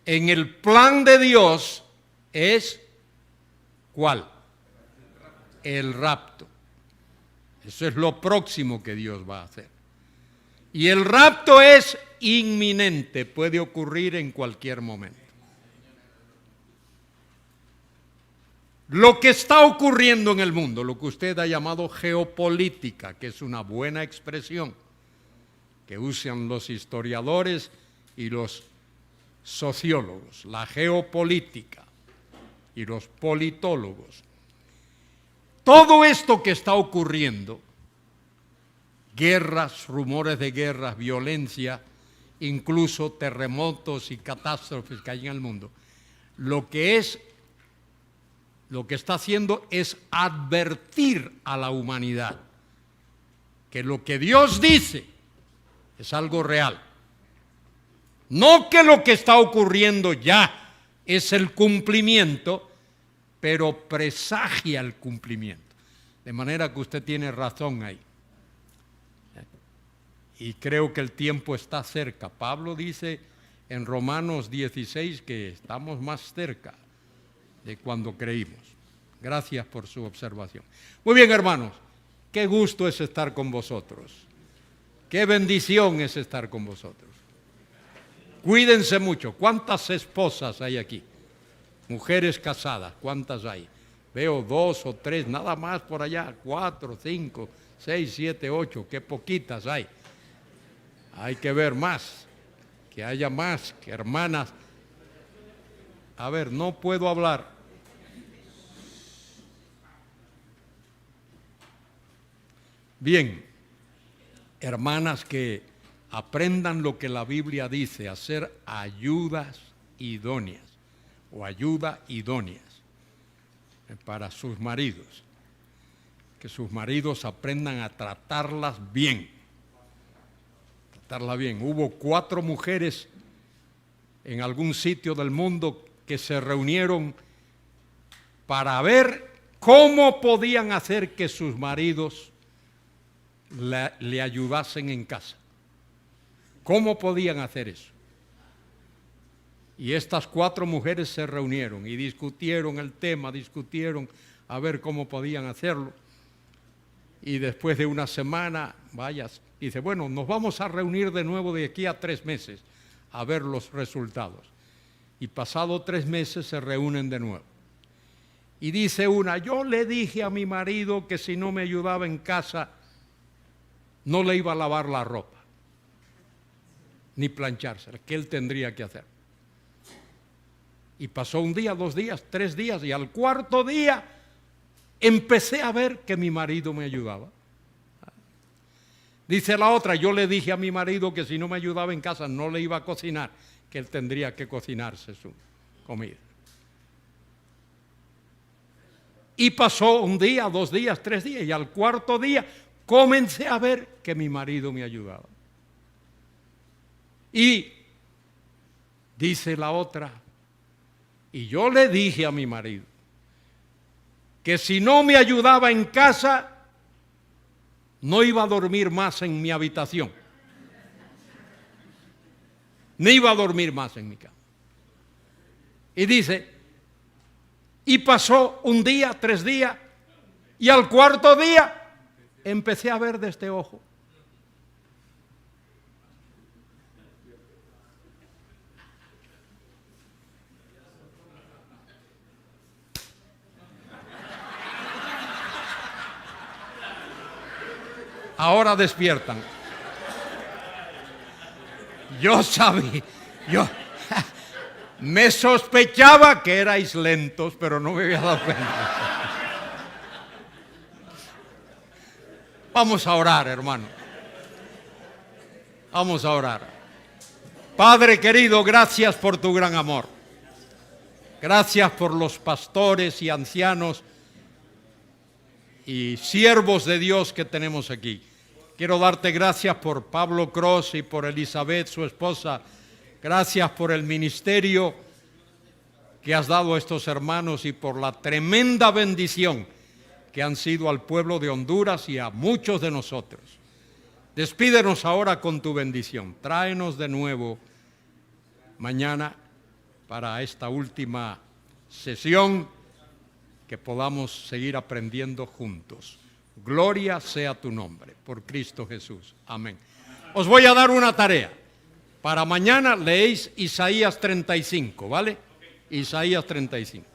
en el plan de Dios es ¿cuál? El rapto. Eso es lo próximo que Dios va a hacer. Y el rapto es inminente, puede ocurrir en cualquier momento. Lo que está ocurriendo en el mundo, lo que usted ha llamado geopolítica, que es una buena expresión que usan los historiadores y los sociólogos, la geopolítica y los politólogos. Todo esto que está ocurriendo, guerras, rumores de guerras, violencia, incluso terremotos y catástrofes que hay en el mundo. Lo que está haciendo es advertir a la humanidad que lo que Dios dice es algo real. No que lo que está ocurriendo ya es el cumplimiento, pero presagia el cumplimiento. De manera que usted tiene razón ahí. Y creo que el tiempo está cerca. Pablo dice en Romanos 16 que estamos más cerca de cuando creímos. Gracias por su observación. Muy bien, hermanos, qué gusto es estar con vosotros. Qué bendición es estar con vosotros. Cuídense mucho. ¿Cuántas esposas hay aquí? Mujeres casadas, ¿cuántas hay? Veo 2 o 3, nada más por allá, 4, 5, 6, 7, 8, qué poquitas hay. Hay que ver más, que haya más, que hermanas. A ver, no puedo hablar. Bien, hermanas que aprendan lo que la Biblia dice, hacer ayudas idóneas o ayuda idóneas para sus maridos. Que sus maridos aprendan a tratarlas bien. Hubo 4 mujeres en algún sitio del mundo que se reunieron para ver cómo podían hacer que sus maridos le ayudasen en casa. ¿Cómo podían hacer eso? Y estas 4 mujeres se reunieron y discutieron el tema, discutieron a ver cómo podían hacerlo. Y después de una semana, dice, bueno, nos vamos a reunir de nuevo de aquí a 3 meses a ver los resultados. Y pasado 3 meses se reúnen de nuevo. Y dice una, yo le dije a mi marido que si no me ayudaba en casa, no le iba a lavar la ropa, ni planchársela, que él tendría que hacer. Y pasó 1 día, 2 días, 3 días, y al 4.º día empecé a ver que mi marido me ayudaba. Dice la otra, yo le dije a mi marido que si no me ayudaba en casa no le iba a cocinar, que él tendría que cocinarse su comida. Y pasó 1 día, 2 días, 3 días, y al 4.º día comencé a ver que mi marido me ayudaba. Y dice la otra, y yo le dije a mi marido que si no me ayudaba en casa, no iba a dormir más en mi habitación. Ni iba a dormir más en mi cama. Y dice, y pasó 1 día, 3 días, y al 4.º día empecé a ver de este ojo. Ahora despiertan. Yo sabía, me sospechaba que erais lentos, pero no me había dado cuenta. Vamos a orar, hermano. Vamos a orar. Padre querido, gracias por tu gran amor. Gracias por los pastores y ancianos y siervos de Dios que tenemos aquí. Quiero darte gracias por Pablo Cross y por Elizabeth, su esposa. Gracias por el ministerio que has dado a estos hermanos y por la tremenda bendición que han sido al pueblo de Honduras y a muchos de nosotros. Despídenos ahora con tu bendición. Tráenos de nuevo mañana para esta última sesión, que podamos seguir aprendiendo juntos. Gloria sea tu nombre, por Cristo Jesús. Amén. Os voy a dar una tarea. Para mañana leéis Isaías 35, ¿vale? Isaías 35.